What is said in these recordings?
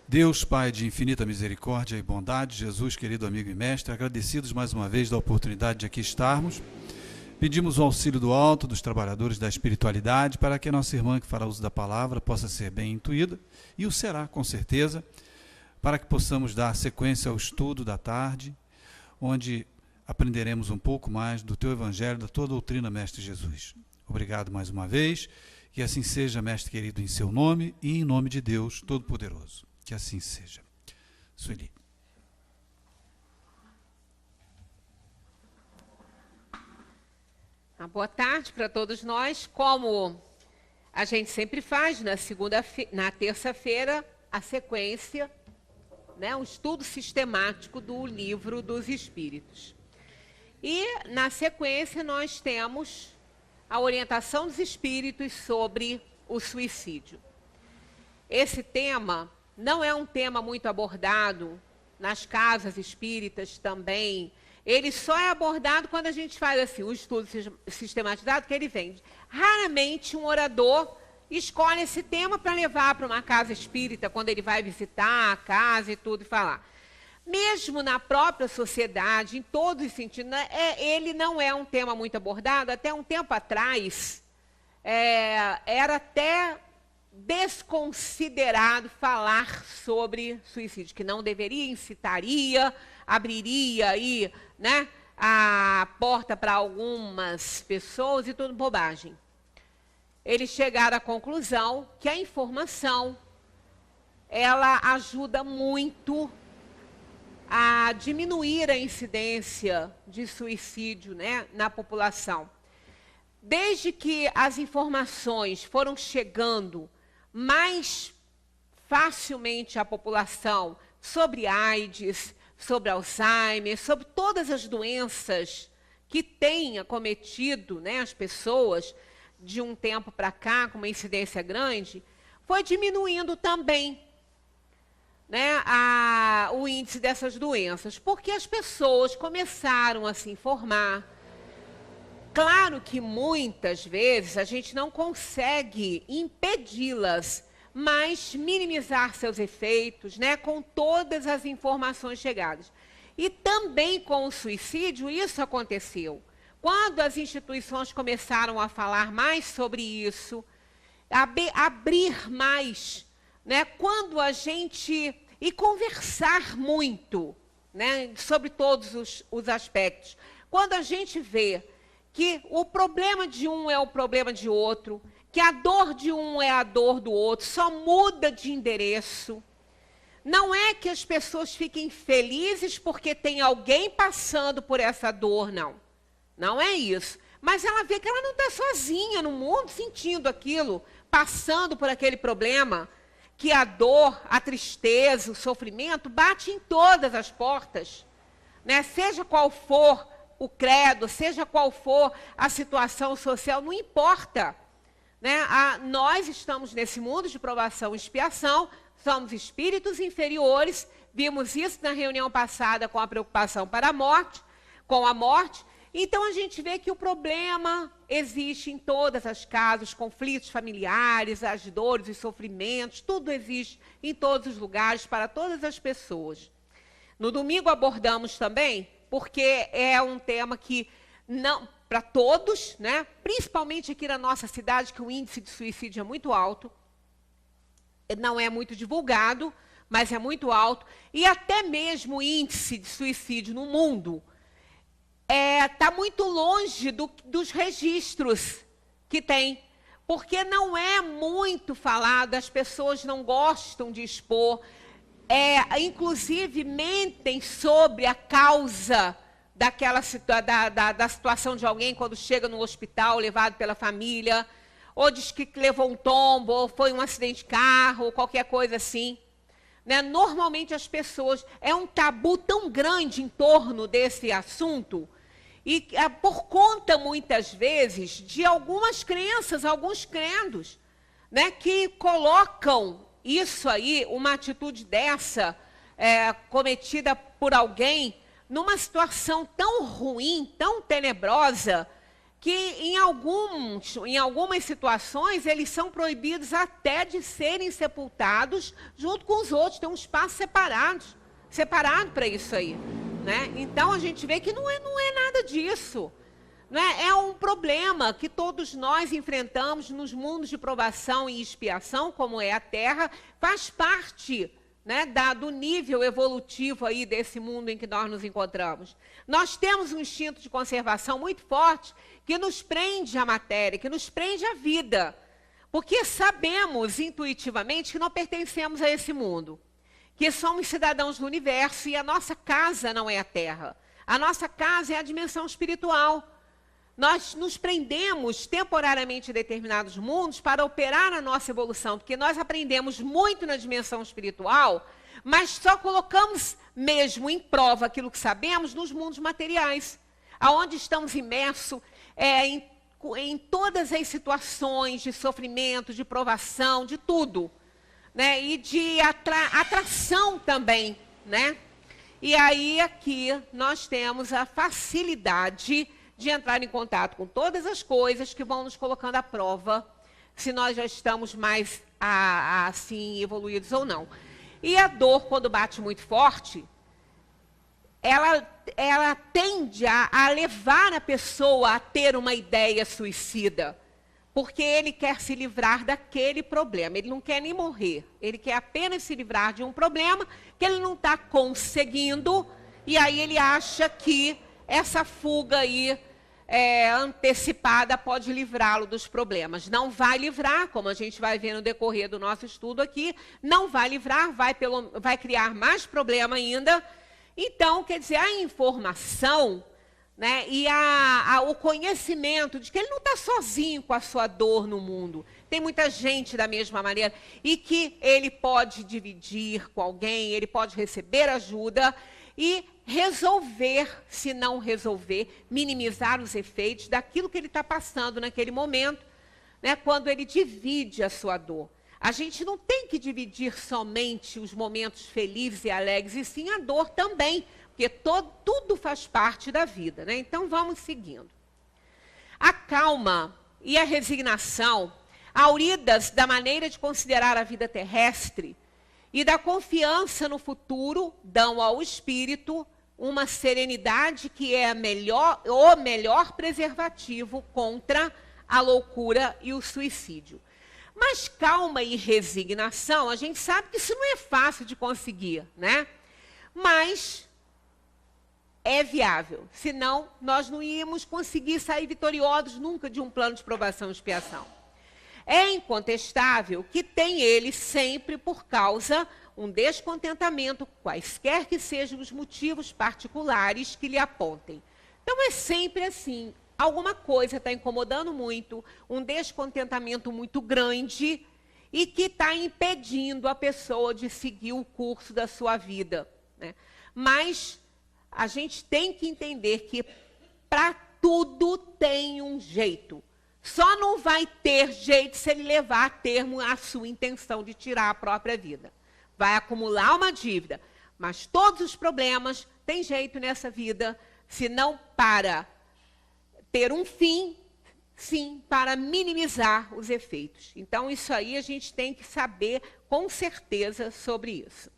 Deus, Pai de infinita misericórdia e bondade, Jesus, querido amigo e mestre, agradecidos mais uma vez da oportunidade de aqui estarmos, pedimos o auxílio do alto, dos trabalhadores da espiritualidade, para que a nossa irmã que fará uso da palavra possa ser bem intuída, e o será, com certeza, para que possamos dar sequência ao estudo da tarde, onde aprenderemos um pouco mais do Teu Evangelho, da Tua doutrina, Mestre Jesus. Obrigado mais uma vez, que assim seja, Mestre querido, em Seu nome e em nome de Deus Todo-Poderoso. Que assim seja. Sueli. Boa tarde para todos nós. Como a gente sempre faz na terça-feira, a sequência, um estudo sistemático do Livro dos Espíritos. E na sequência nós temos a orientação dos espíritos sobre o suicídio. Esse tema não é um tema muito abordado nas casas espíritas também. Ele só é abordado quando a gente faz assim, o estudo sistematizado, que ele vem. Raramente um orador escolhe esse tema para levar para uma casa espírita, quando ele vai visitar a casa e tudo, e falar. Mesmo na própria sociedade, em todos os sentidos, ele não é um tema muito abordado. Até um tempo atrás, era até desconsiderado falar sobre suicídio, que não deveria, incitaria, abriria aí, a porta para algumas pessoas e tudo bobagem. Eles chegaram à conclusão que a informação, ela ajuda muito a diminuir a incidência de suicídio, na população. Desde que as informações foram chegando mais facilmente à população sobre AIDS, sobre Alzheimer, sobre todas as doenças que têm acometido as pessoas de um tempo para cá, com uma incidência grande, foi diminuindo também o índice dessas doenças, porque as pessoas começaram a se informar. Claro que muitas vezes a gente não consegue impedi-las, mas minimizar seus efeitos, com todas as informações chegadas. E também com o suicídio isso aconteceu. Quando as instituições começaram a falar mais sobre isso, abrir mais, quando a gente... e conversar muito, sobre todos os aspectos. Quando a gente vê que o problema de um é o problema de outro, que a dor de um é a dor do outro, só muda de endereço. Não é que as pessoas fiquem felizes porque tem alguém passando por essa dor, não. Não é isso. Mas ela vê que ela não está sozinha no mundo sentindo aquilo, passando por aquele problema, que a dor, a tristeza, o sofrimento bate em todas as portas, seja qual for o credo, seja qual for a situação social, não importa. Nós estamos nesse mundo de provação e expiação, somos espíritos inferiores, vimos isso na reunião passada com a preocupação para a morte, com a morte. Então a gente vê que o problema existe em todas as casas, os conflitos familiares, as dores, os sofrimentos, tudo existe em todos os lugares, para todas as pessoas. No domingo abordamos também, porque é um tema que, não para todos, principalmente aqui na nossa cidade, que o índice de suicídio é muito alto, não é muito divulgado, mas é muito alto, e até mesmo o índice de suicídio no mundo está muito longe dos registros que tem, porque não é muito falado, as pessoas não gostam de expor, inclusive mentem sobre a causa da situação de alguém quando chega no hospital, levado pela família, ou diz que levou um tombo, ou foi um acidente de carro, ou qualquer coisa assim. Normalmente as pessoas... É um tabu tão grande em torno desse assunto, e por conta, muitas vezes, de algumas crenças, alguns credos, que colocam isso aí, uma atitude dessa, cometida por alguém, numa situação tão ruim, tão tenebrosa, que em algumas situações eles são proibidos até de serem sepultados junto com os outros, tem um espaço separado para isso aí, né? Então a gente vê que não é nada disso, né? É um problema que todos nós enfrentamos nos mundos de provação e expiação, como é a Terra, faz parte, né, do nível evolutivo aí desse mundo em que nós nos encontramos. Nós temos um instinto de conservação muito forte que nos prende à matéria, que nos prende à vida, porque sabemos intuitivamente que não pertencemos a esse mundo, que somos cidadãos do universo e a nossa casa não é a Terra. A nossa casa é a dimensão espiritual. Nós nos prendemos temporariamente em determinados mundos para operar a nossa evolução, porque nós aprendemos muito na dimensão espiritual, mas só colocamos mesmo em prova aquilo que sabemos nos mundos materiais, aonde estamos imersos em todas as situações de sofrimento, de provação, de tudo, né? E de atração também, né? E aí aqui nós temos a facilidade de entrar em contato com todas as coisas que vão nos colocando à prova, se nós já estamos mais assim evoluídos ou não. E a dor, quando bate muito forte, ela tende a levar a pessoa a ter uma ideia suicida, porque ele quer se livrar daquele problema. Ele não quer nem morrer, ele quer apenas se livrar de um problema que ele não está conseguindo, e aí ele acha que essa fuga aí antecipada pode livrá-lo dos problemas. Não vai livrar, como a gente vai ver no decorrer do nosso estudo aqui, não vai livrar, vai criar mais problema ainda. Então, quer dizer, a informação, né, e o conhecimento de que ele não está sozinho com a sua dor no mundo. Tem muita gente da mesma maneira, e que ele pode dividir com alguém, ele pode receber ajuda e resolver, se não resolver, minimizar os efeitos daquilo que ele está passando naquele momento, né, quando ele divide a sua dor. A gente não tem que dividir somente os momentos felizes e alegres, e sim a dor também, porque tudo faz parte da vida, né? Então vamos seguindo. A calma e a resignação, auridas da maneira de considerar a vida terrestre e da confiança no futuro, dão ao espírito uma serenidade que é o melhor preservativo contra a loucura e o suicídio. Mas calma e resignação, a gente sabe que isso não é fácil de conseguir, né? Mas é viável, senão nós não íamos conseguir sair vitoriosos nunca de um plano de provação e expiação. É incontestável que tem ele sempre por causa um descontentamento, quaisquer que sejam os motivos particulares que lhe apontem. Então é sempre assim, alguma coisa está incomodando muito, um descontentamento muito grande e que está impedindo a pessoa de seguir o curso da sua vida, né? Mas a gente tem que entender que para tudo tem um jeito. Só não vai ter jeito se ele levar a termo a sua intenção de tirar a própria vida. Vai acumular uma dívida, mas todos os problemas têm jeito nessa vida, se não para ter um fim, sim, para minimizar os efeitos. Então, isso aí a gente tem que saber com certeza sobre isso.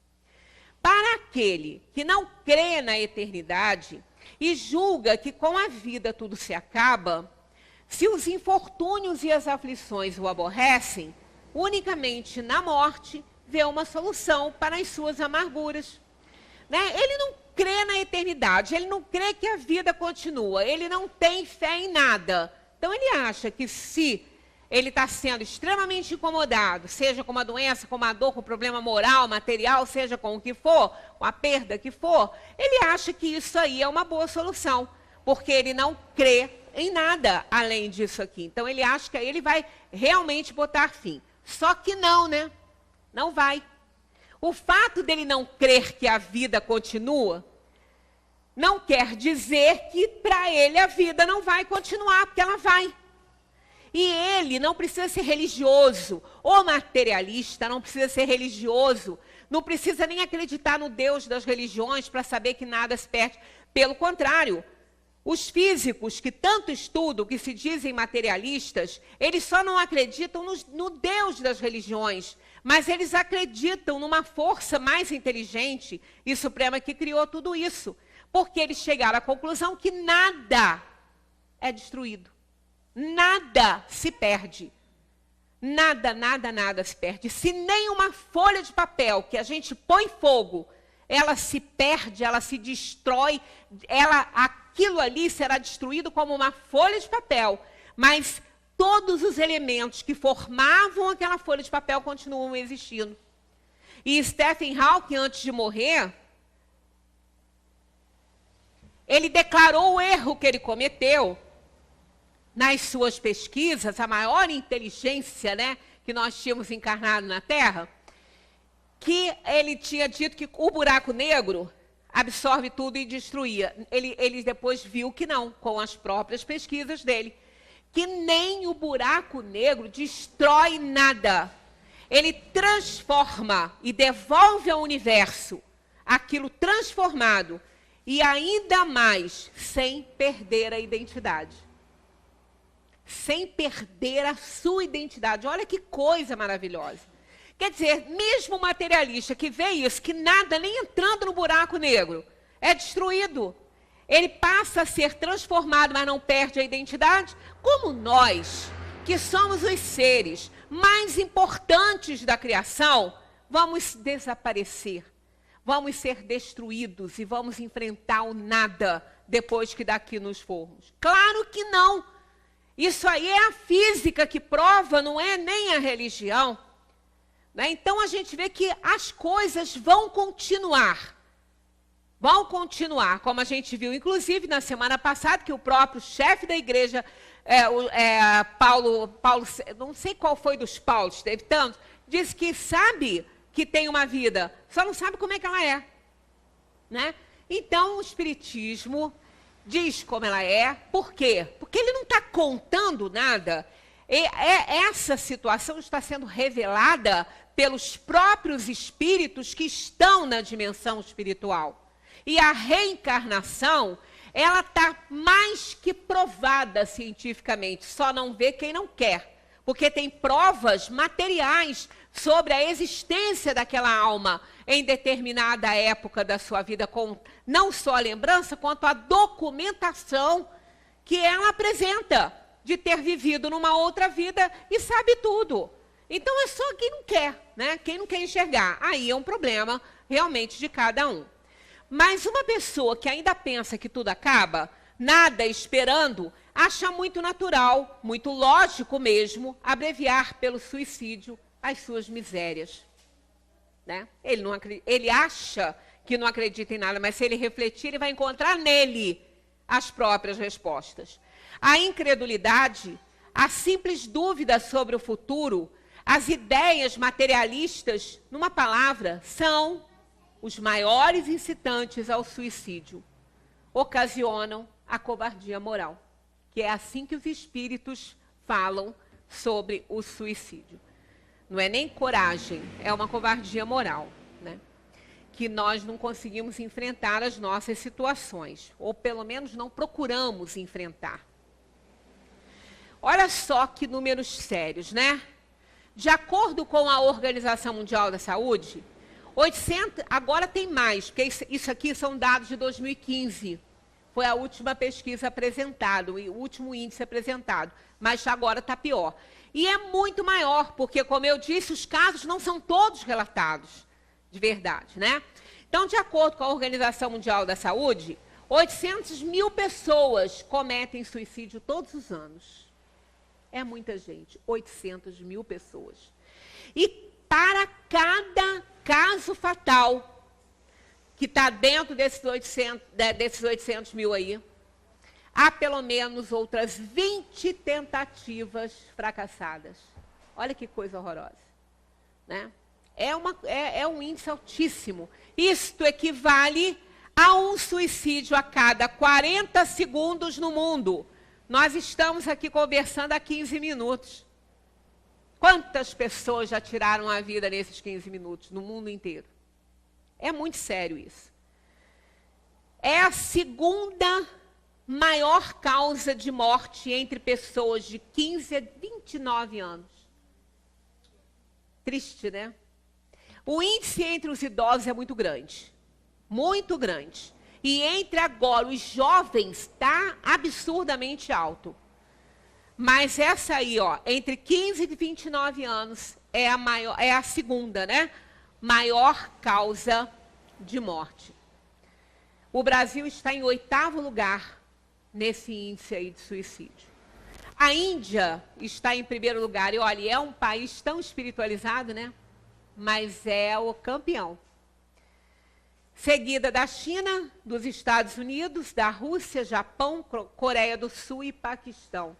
Para aquele que não crê na eternidade e julga que com a vida tudo se acaba, se os infortúnios e as aflições o aborrecem, unicamente na morte vê uma solução para as suas amarguras, né? Ele não crê na eternidade, ele não crê que a vida continua, ele não tem fé em nada. Então ele acha que se ele está sendo extremamente incomodado, seja com uma doença, com uma dor, com um problema moral, material, seja com o que for, com a perda que for, ele acha que isso aí é uma boa solução, porque ele não crê em nada além disso aqui. Então ele acha que aí ele vai realmente botar fim. Só que não, né? Não vai. O fato dele não crer que a vida continua, não quer dizer que para ele a vida não vai continuar, porque ela vai. E ele não precisa ser religioso ou materialista, não precisa ser religioso, não precisa nem acreditar no Deus das religiões para saber que nada se perde. Pelo contrário, Os físicos que tanto estudam, que se dizem materialistas, eles só não acreditam no Deus das religiões, mas eles acreditam numa força mais inteligente e suprema que criou tudo isso. Porque eles chegaram à conclusão que nada é destruído. Nada se perde. Nada, nada, nada se perde. Se nem uma folha de papel que a gente põe fogo, ela se perde, ela se destrói, aquilo ali será destruído como uma folha de papel. Mas todos os elementos que formavam aquela folha de papel continuam existindo. E Stephen Hawking, antes de morrer, ele declarou o erro que ele cometeu nas suas pesquisas, a maior inteligência, né, que nós tínhamos encarnado na Terra, que ele tinha dito que o buraco negro absorve tudo e destruía. Ele depois viu que não, com as próprias pesquisas dele, que nem o buraco negro destrói nada. Ele transforma e devolve ao universo aquilo transformado e ainda mais sem perder a identidade. Sem perder a sua identidade. Olha que coisa maravilhosa. Quer dizer, mesmo o materialista que vê isso, que nada, nem entrando no buraco negro, é destruído. Ele passa a ser transformado, mas não perde a identidade. Como nós, que somos os seres mais importantes da criação, vamos desaparecer. Vamos ser destruídos e vamos enfrentar o nada depois que daqui nos formos. Claro que não. Isso aí é a física que prova, não é nem a religião. Né? Então, a gente vê que as coisas vão continuar. Vão continuar, como a gente viu, inclusive, na semana passada, que o próprio chefe da igreja, Paulo, não sei qual foi dos Paulos, teve tantos, disse que sabe que tem uma vida, só não sabe como é que ela é. Né? Então, o Espiritismo diz como ela é. Por quê? Porque ele não está contando nada. Essa situação está sendo revelada pelos próprios espíritos que estão na dimensão espiritual. E a reencarnação, ela está mais que provada cientificamente. Só não vê quem não quer. Porque tem provas materiais sobre a existência daquela alma em determinada época da sua vida, com não só a lembrança, quanto a documentação que ela apresenta de ter vivido numa outra vida e sabe tudo. Então é só quem não quer, né? Quem não quer enxergar. Aí é um problema realmente de cada um. Mas uma pessoa que ainda pensa que tudo acaba, nada esperando, acha muito natural, muito lógico mesmo, abreviar pelo suicídio as suas misérias. Né? Ele acha que não acredita em nada, mas se ele refletir, ele vai encontrar nele as próprias respostas. A incredulidade, a simples dúvida sobre o futuro, as ideias materialistas, numa palavra, são os maiores incitantes ao suicídio. Ocasionam a covardia moral, que é assim que os espíritos falam sobre o suicídio. Não é nem coragem, é uma covardia moral, né? Que nós não conseguimos enfrentar as nossas situações, ou pelo menos não procuramos enfrentar. Olha só que números sérios, né? De acordo com a Organização Mundial da Saúde, 800, agora tem mais, porque isso aqui são dados de 2015. Foi a última pesquisa apresentada, o último índice apresentado, mas agora está pior. E é muito maior, porque, como eu disse, os casos não são todos relatados de verdade, né? Então, de acordo com a Organização Mundial da Saúde, 800 mil pessoas cometem suicídio todos os anos. É muita gente, 800 mil pessoas. E para cada caso fatal que está dentro desses 800 mil aí, há pelo menos outras 20 tentativas fracassadas. Olha que coisa horrorosa. Né? É um índice altíssimo. Isto equivale a um suicídio a cada 40 segundos no mundo. Nós estamos aqui conversando há 15 minutos. Quantas pessoas já tiraram a vida nesses 15 minutos, no mundo inteiro? É muito sério isso. É a segunda maior causa de morte entre pessoas de 15 a 29 anos. Triste, né? O índice entre os idosos é muito grande. Muito grande. E entre agora os jovens está absurdamente alto. Mas essa aí, ó, entre 15 e 29 anos é a segunda, né? Maior causa de morte. O Brasil está em 8º lugar nesse índice aí de suicídio. A Índia está em 1º lugar. E olha, é um país tão espiritualizado, né? Mas é o campeão. Seguida da China, dos Estados Unidos, da Rússia, Japão, Coreia do Sul e Paquistão.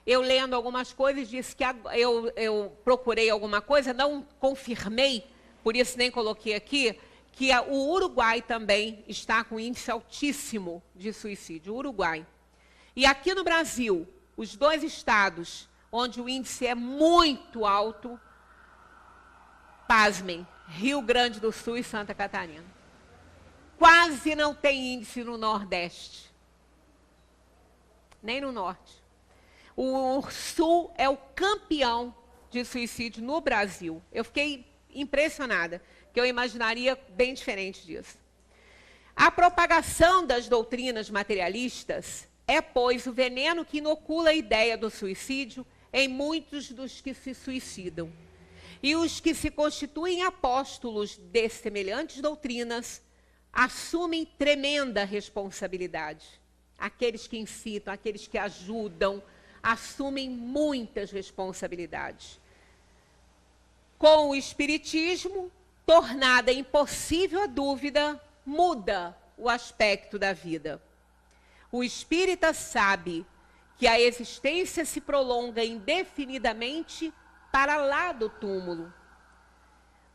Eu lendo algumas coisas, disse que eu procurei alguma coisa, não confirmei, por isso nem coloquei aqui, que o Uruguai também está com índice altíssimo de suicídio, o Uruguai. E aqui no Brasil, os 2 estados onde o índice é muito alto, pasmem, Rio Grande do Sul e Santa Catarina. Quase não tem índice no Nordeste, nem no Norte. O Sul é o campeão de suicídio no Brasil. Eu fiquei impressionada, que eu imaginaria bem diferente disso. A propagação das doutrinas materialistas é, pois, o veneno que inocula a ideia do suicídio em muitos dos que se suicidam. E os que se constituem apóstolos de semelhantes doutrinas assumem tremenda responsabilidade. Aqueles que incitam, aqueles que ajudam, assumem muitas responsabilidades. Com o Espiritismo, tornada impossível a dúvida, muda o aspecto da vida. O espírita sabe que a existência se prolonga indefinidamente para lá do túmulo,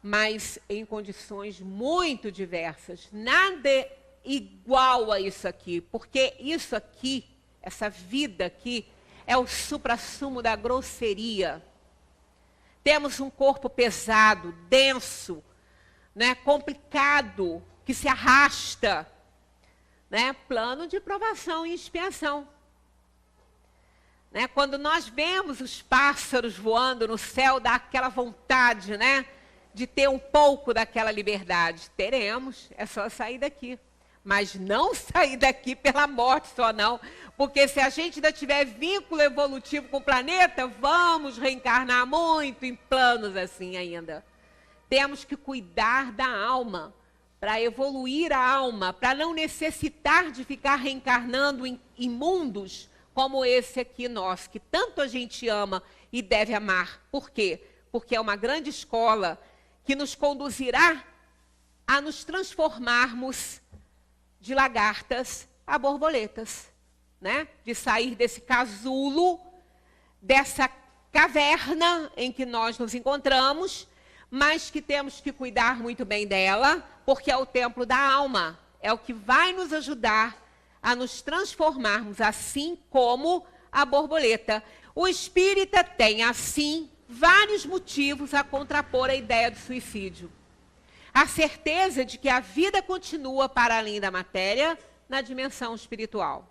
mas em condições muito diversas. Nada é igual a isso aqui, porque isso aqui, essa vida aqui, é o suprassumo da grosseria. Temos um corpo pesado, denso, né, complicado, que se arrasta, né, plano de provação e expiação. Né, quando nós vemos os pássaros voando no céu, dá aquela vontade, né, de ter um pouco daquela liberdade. Teremos, é só sair daqui. Mas não sair daqui pela morte só não, porque se a gente ainda tiver vínculo evolutivo com o planeta, vamos reencarnar muito em planos assim ainda. Temos que cuidar da alma, para evoluir a alma, para não necessitar de ficar reencarnando em mundos como esse aqui nosso, que tanto a gente ama e deve amar. Por quê? Porque é uma grande escola que nos conduzirá a nos transformarmos de lagartas a borboletas, né? De sair desse casulo, dessa caverna em que nós nos encontramos, mas que temos que cuidar muito bem dela, porque é o templo da alma, é o que vai nos ajudar a nos transformarmos assim como a borboleta. O espírita tem, assim, vários motivos a contrapor a ideia do suicídio. A certeza de que a vida continua para além da matéria na dimensão espiritual.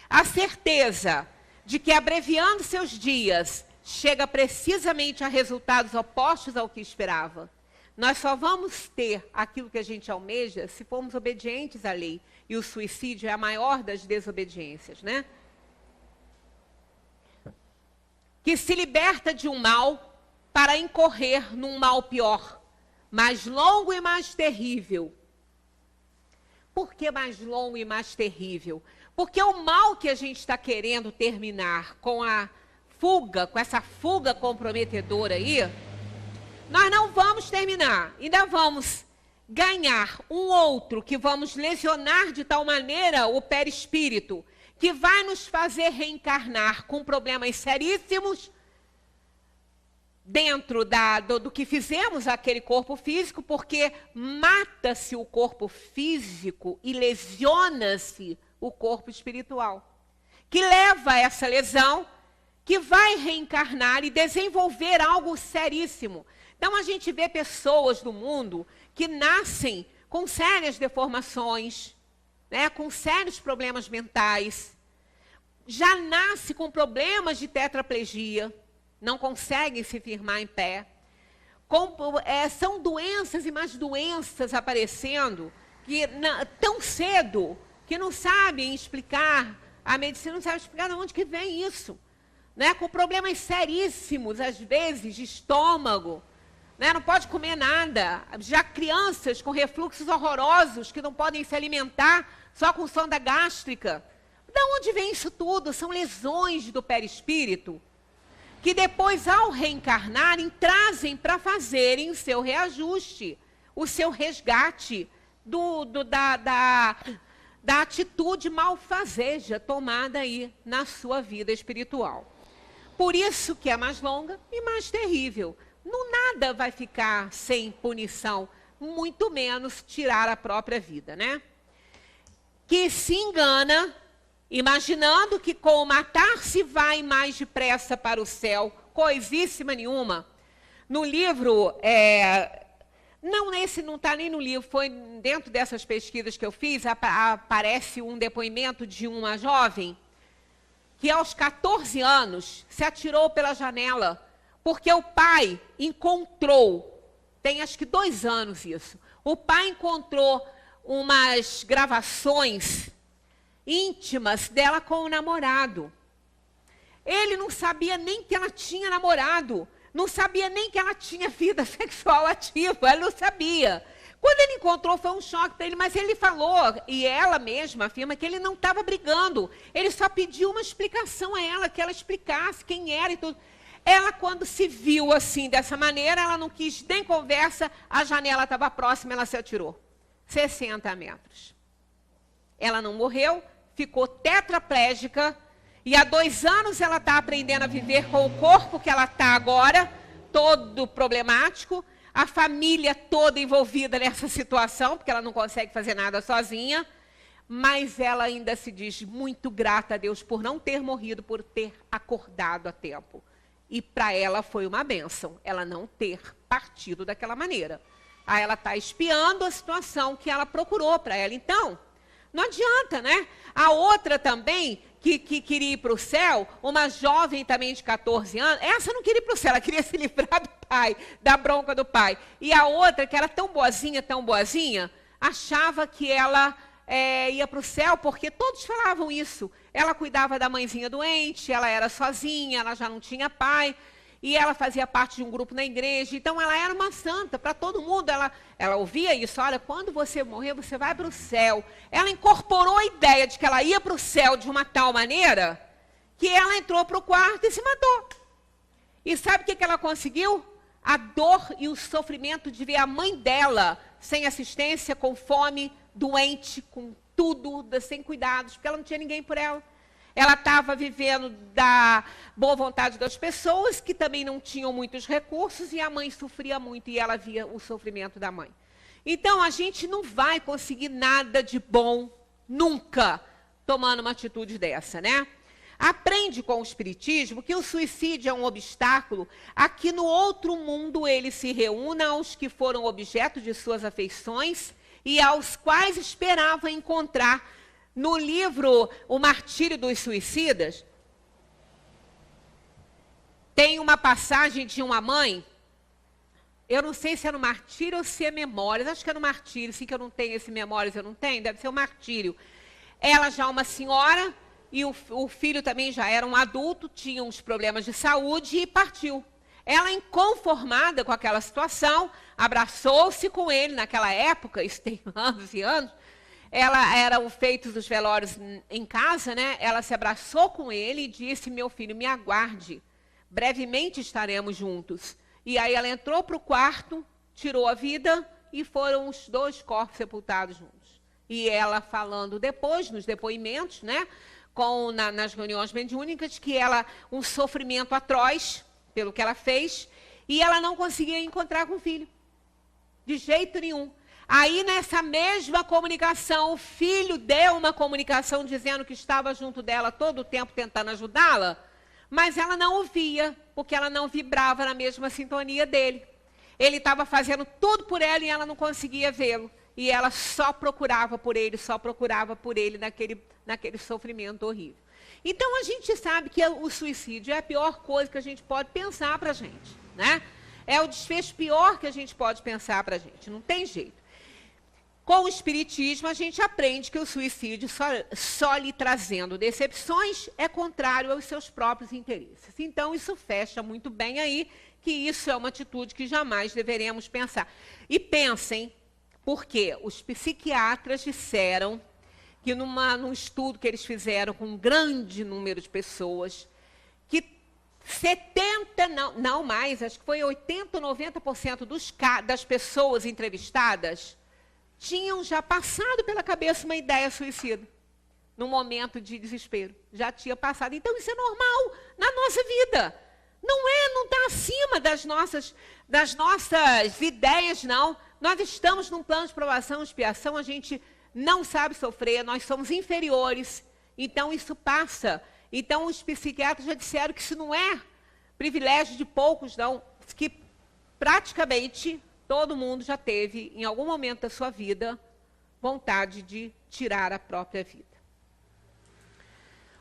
A certeza de que, abreviando seus dias, chega precisamente a resultados opostos ao que esperava. Nós só vamos ter aquilo que a gente almeja se formos obedientes à lei. E o suicídio é a maior das desobediências, né? Que se liberta de um mal para incorrer num mal pior, mais longo e mais terrível. Por que mais longo e mais terrível? Porque o mal que a gente está querendo terminar com a fuga, com essa fuga comprometedora aí, nós não vamos terminar, ainda vamos ganhar um outro que vamos lesionar de tal maneira o perispírito, que vai nos fazer reencarnar com problemas seríssimos dentro do que fizemos aquele corpo físico, porque mata-se o corpo físico e lesiona-se o corpo espiritual, que leva a essa lesão, que vai reencarnar e desenvolver algo seríssimo. Então a gente vê pessoas do mundo que nascem com sérias deformações, né, com sérios problemas mentais, já nasce com problemas de tetraplegia, não conseguem se firmar em pé. São doenças e mais doenças aparecendo que, tão cedo que não sabem explicar, a medicina não sabe explicar de onde que vem isso. Né? Com problemas seríssimos, às vezes, de estômago, né? Não pode comer nada. Já crianças com refluxos horrorosos que não podem se alimentar só com sonda gástrica. De onde vem isso tudo? São lesões do perispírito que depois, ao reencarnarem, trazem para fazerem o seu reajuste, o seu resgate da atitude malfazeja tomada aí na sua vida espiritual. Por isso que é mais longa e mais terrível. Nada vai ficar sem punição, muito menos tirar a própria vida, né? Que se engana, imaginando que com o matar-se vai mais depressa para o céu, coisíssima nenhuma. No livro, esse não está nem no livro, foi dentro dessas pesquisas que eu fiz, aparece um depoimento de uma jovem que aos 14 anos se atirou pela janela, porque o pai encontrou, tem acho que 2 anos isso, o pai encontrou umas gravações íntimas dela com o namorado. Ele não sabia nem que ela tinha namorado, não sabia nem que ela tinha vida sexual ativa, ele não sabia. Quando ele encontrou, foi um choque para ele, mas ele falou, e ela mesma afirma que ele não estava brigando, ele só pediu uma explicação a ela, que ela explicasse quem era e tudo. Ela, quando se viu assim, dessa maneira, ela não quis nem conversa, a janela estava próxima, ela se atirou. 60 metros. Ela não morreu, ficou tetraplégica, e há 2 anos ela está aprendendo a viver com o corpo que ela está agora, todo problemático, a família toda envolvida nessa situação, porque ela não consegue fazer nada sozinha, mas ela ainda se diz muito grata a Deus por não ter morrido, por ter acordado a tempo. E para ela foi uma bênção, ela não ter partido daquela maneira. Aí ela está espiando a situação que ela procurou para ela. Então, não adianta, né? A outra também, que queria ir para o céu, uma jovem também de 14 anos, essa não queria ir para o céu, ela queria se livrar do pai, da bronca do pai. E a outra, que era tão boazinha, achava que ela ia para o céu, porque todos falavam isso. Ela cuidava da mãezinha doente, ela era sozinha, ela já não tinha pai, e ela fazia parte de um grupo na igreja, então ela era uma santa para todo mundo. Ela ouvia isso, olha, quando você morrer, você vai para o céu. Ela incorporou a ideia de que ela ia para o céu de uma tal maneira, que ela entrou para o quarto e se matou. E sabe o que ela conseguiu? A dor e o sofrimento de ver a mãe dela sem assistência, com fome, doente, com tudo, sem cuidados, porque ela não tinha ninguém por ela. Ela estava vivendo da boa vontade das pessoas, que também não tinham muitos recursos, e a mãe sofria muito, e ela via o sofrimento da mãe. Então, a gente não vai conseguir nada de bom, nunca, tomando uma atitude dessa, né? Aprende com o Espiritismo que o suicídio é um obstáculo a que no outro mundo ele se reúna aos que foram objeto de suas afeições e aos quais esperava encontrar. No livro O Martírio dos Suicidas, tem uma passagem de uma mãe, eu não sei se é no Martírio ou se é Memórias, acho que é no Martírio, sim, que eu não tenho esse Memórias, eu não tenho, deve ser o Martírio. Ela já é uma senhora, e o filho também já era um adulto, tinha uns problemas de saúde e partiu. Ela, inconformada com aquela situação, abraçou-se com ele naquela época, isso tem anos e anos, ela era o feito dos velórios em casa, né? Ela se abraçou com ele e disse, meu filho, me aguarde, brevemente estaremos juntos. E aí ela entrou para o quarto, tirou a vida e foram os 2 corpos sepultados juntos. E ela falando depois, nos depoimentos, né? Nas reuniões mediúnicas, que ela, um sofrimento atroz pelo que ela fez, e ela não conseguia encontrar com o filho, de jeito nenhum. Aí, nessa mesma comunicação, o filho deu uma comunicação dizendo que estava junto dela todo o tempo tentando ajudá-la, mas ela não ouvia, porque ela não vibrava na mesma sintonia dele. Ele estava fazendo tudo por ela e ela não conseguia vê-lo. e ela só procurava por ele naquele sofrimento horrível. Então, a gente sabe que o suicídio é a pior coisa que a gente pode pensar para a gente, né? É o desfecho pior que a gente pode pensar para a gente, não tem jeito. Com o Espiritismo, a gente aprende que o suicídio, só lhe trazendo decepções, é contrário aos seus próprios interesses. Então, isso fecha muito bem aí, que isso é uma atitude que jamais deveremos pensar. E pensem, porque os psiquiatras disseram que num estudo que eles fizeram com um grande número de pessoas, que 70, não mais, acho que foi 80% ou 90% das pessoas entrevistadas tinham já passado pela cabeça uma ideia suicida, num momento de desespero. Já tinha passado. Então, isso é normal na nossa vida. Não está acima das nossas ideias, não. Nós estamos num plano de provação, expiação, a gente não sabe sofrer, nós somos inferiores, então isso passa. Então os psiquiatras já disseram que isso não é privilégio de poucos, não, que praticamente todo mundo já teve, em algum momento da sua vida, vontade de tirar a própria vida.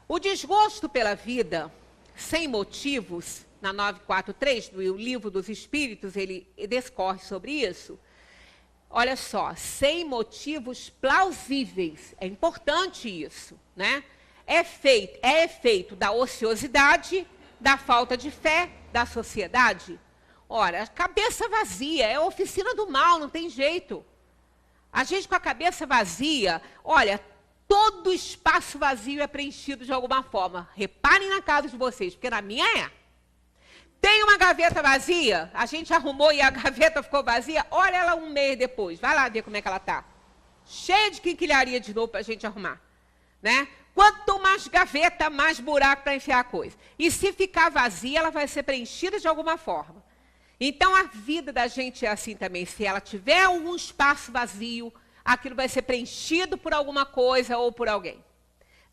O desgosto pela vida, sem motivos, na 943 do Livro dos Espíritos, ele discorre sobre isso. Olha só, sem motivos plausíveis, é importante isso, né? É efeito da ociosidade, da falta de fé, da sociedade. Ora, cabeça vazia, é a oficina do mal, não tem jeito. A gente com a cabeça vazia, olha, todo espaço vazio é preenchido de alguma forma. Reparem na casa de vocês, porque na minha é. Tem uma gaveta vazia, a gente arrumou e a gaveta ficou vazia, olha ela um mês depois, vai lá ver como é que ela está. Cheia de quinquilharia de novo para a gente arrumar, né? Quanto mais gaveta, mais buraco para enfiar a coisa. E se ficar vazia, ela vai ser preenchida de alguma forma. Então, a vida da gente é assim também. Se ela tiver algum espaço vazio, aquilo vai ser preenchido por alguma coisa ou por alguém.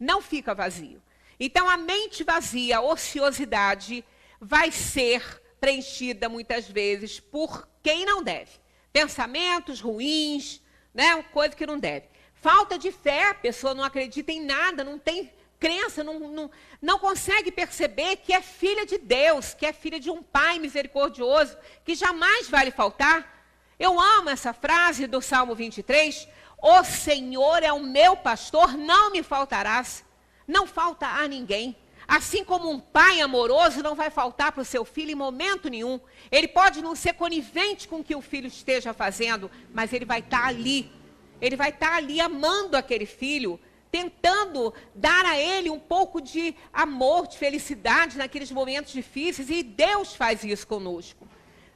Não fica vazio. Então, a mente vazia, a ociosidade, vai ser preenchida muitas vezes por quem não deve. Pensamentos ruins, né? Coisa que não deve. Falta de fé, a pessoa não acredita em nada, não tem crença, não consegue perceber que é filha de Deus, que é filha de um Pai misericordioso, que jamais vai lhe faltar. Eu amo essa frase do Salmo 23, o Senhor é o meu pastor, não me faltarás. Não falta a ninguém. Assim como um pai amoroso não vai faltar para o seu filho em momento nenhum. Ele pode não ser conivente com o que o filho esteja fazendo, mas ele vai estar ali. Ele vai estar ali amando aquele filho, tentando dar a ele um pouco de amor, de felicidade naqueles momentos difíceis. E Deus faz isso conosco.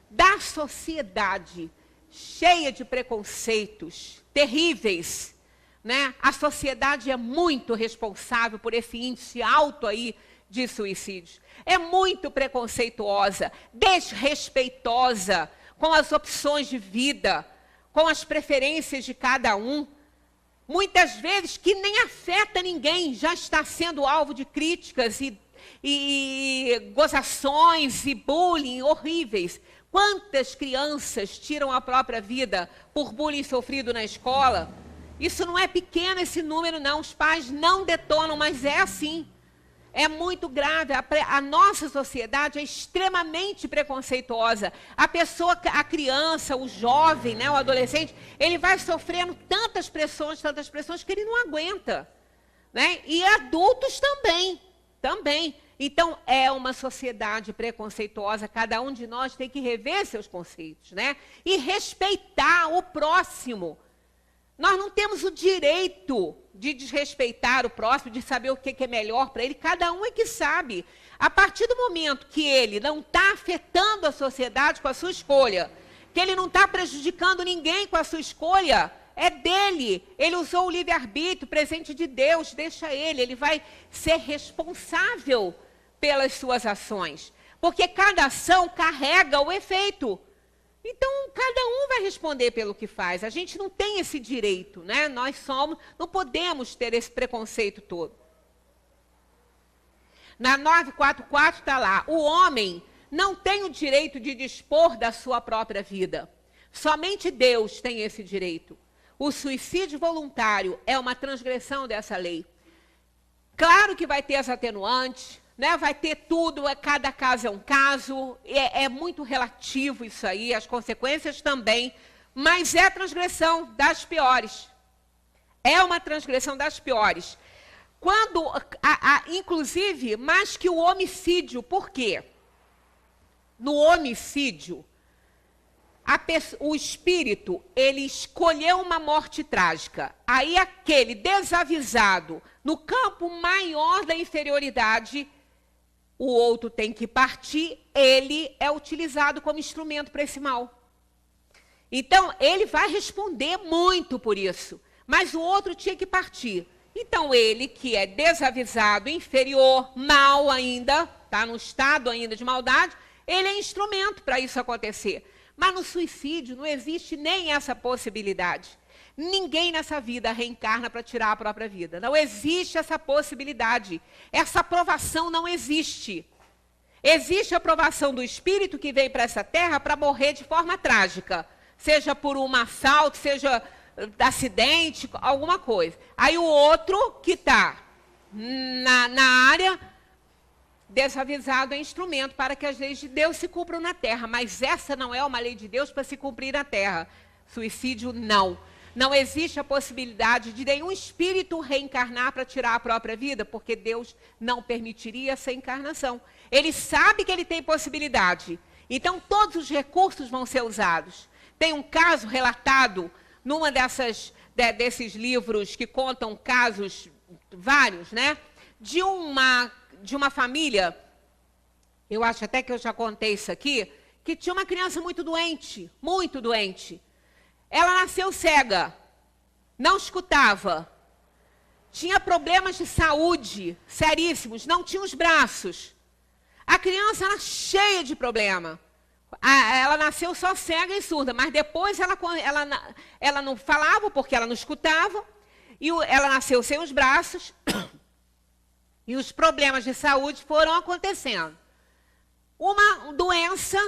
Da sociedade cheia de preconceitos terríveis, né? A sociedade é muito responsável por esse índice alto aí de suicídios. É muito preconceituosa, desrespeitosa com as opções de vida, com as preferências de cada um. Muitas vezes que nem afeta ninguém, já está sendo alvo de críticas e gozações e bullying horríveis. Quantas crianças tiram a própria vida por bullying sofrido na escola? Isso não é pequeno, esse número, não. Os pais não detonam, mas é assim. É muito grave. A nossa sociedade é extremamente preconceituosa. A pessoa, a criança, o jovem, né, o adolescente, ele vai sofrendo tantas pressões que ele não aguenta, né? E adultos também. Então, é uma sociedade preconceituosa. Cada um de nós tem que rever seus conceitos, né? E respeitar o próximo. Nós não temos o direito de desrespeitar o próximo, de saber o que é melhor para ele. Cada um é que sabe. A partir do momento que ele não está afetando a sociedade com a sua escolha, que ele não está prejudicando ninguém com a sua escolha, é dele. Ele usou o livre-arbítrio, presente de Deus, deixa ele vai ser responsável pelas suas ações. Porque cada ação carrega o efeito. Então, cada um vai responder pelo que faz. A gente não tem esse direito, né? Não podemos ter esse preconceito todo. Na 944 está lá, o homem não tem o direito de dispor da sua própria vida. Somente Deus tem esse direito. O suicídio voluntário é uma transgressão dessa lei. Claro que vai ter as atenuantes, né? Vai ter tudo, cada caso é um caso, é muito relativo isso aí, as consequências também, mas é transgressão das piores. É uma transgressão das piores. Quando, inclusive, mais que o homicídio, por quê? No homicídio, o espírito, ele escolheu uma morte trágica. Aí aquele desavisado, no campo maior da inferioridade, o outro tem que partir, ele é utilizado como instrumento para esse mal. Então, ele vai responder muito por isso, mas o outro tinha que partir. Então, ele, que é desavisado, inferior, mal ainda, está no estado ainda de maldade, ele é instrumento para isso acontecer. Mas no suicídio não existe nem essa possibilidade. Ninguém nessa vida reencarna para tirar a própria vida. Não existe essa possibilidade. Essa aprovação não existe. Existe a aprovação do espírito que veio para essa terra para morrer de forma trágica. Seja por um assalto, seja acidente, alguma coisa. Aí o outro que está na área, desavisado, é instrumento para que as leis de Deus se cumpram na terra. Mas essa não é uma lei de Deus para se cumprir na terra. Suicídio, não. Não existe a possibilidade de nenhum espírito reencarnar para tirar a própria vida, porque Deus não permitiria essa encarnação. Ele sabe que ele tem possibilidade. Então, todos os recursos vão ser usados. Tem um caso relatado numa desses livros que contam casos vários, né? De uma família, eu acho até que eu já contei isso aqui, que tinha uma criança muito doente, muito doente. Ela nasceu cega, não escutava, tinha problemas de saúde seríssimos, não tinha os braços. A criança era cheia de problema. Ela nasceu só cega e surda, mas depois ela não falava porque ela não escutava, e ela nasceu sem os braços, e os problemas de saúde foram acontecendo. Uma doença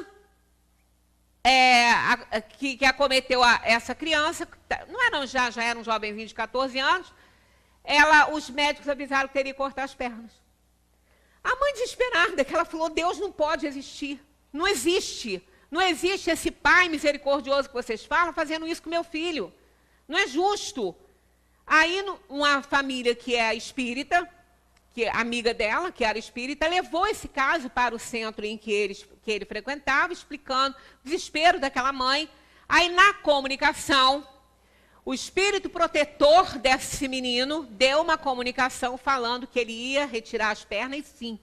que acometeu essa criança, já era um jovenzinho de 14 anos, os médicos avisaram que teria que cortar as pernas. A mãe desesperada, que ela falou, Deus não pode existir, não existe. Não existe esse pai misericordioso que vocês falam fazendo isso com meu filho. Não é justo. Aí uma família que é espírita, que é amiga dela, que era espírita, levou esse caso para o centro em que ele frequentava, explicando o desespero daquela mãe. Aí, na comunicação, o espírito protetor desse menino deu uma comunicação falando que ele ia retirar as pernas, e sim,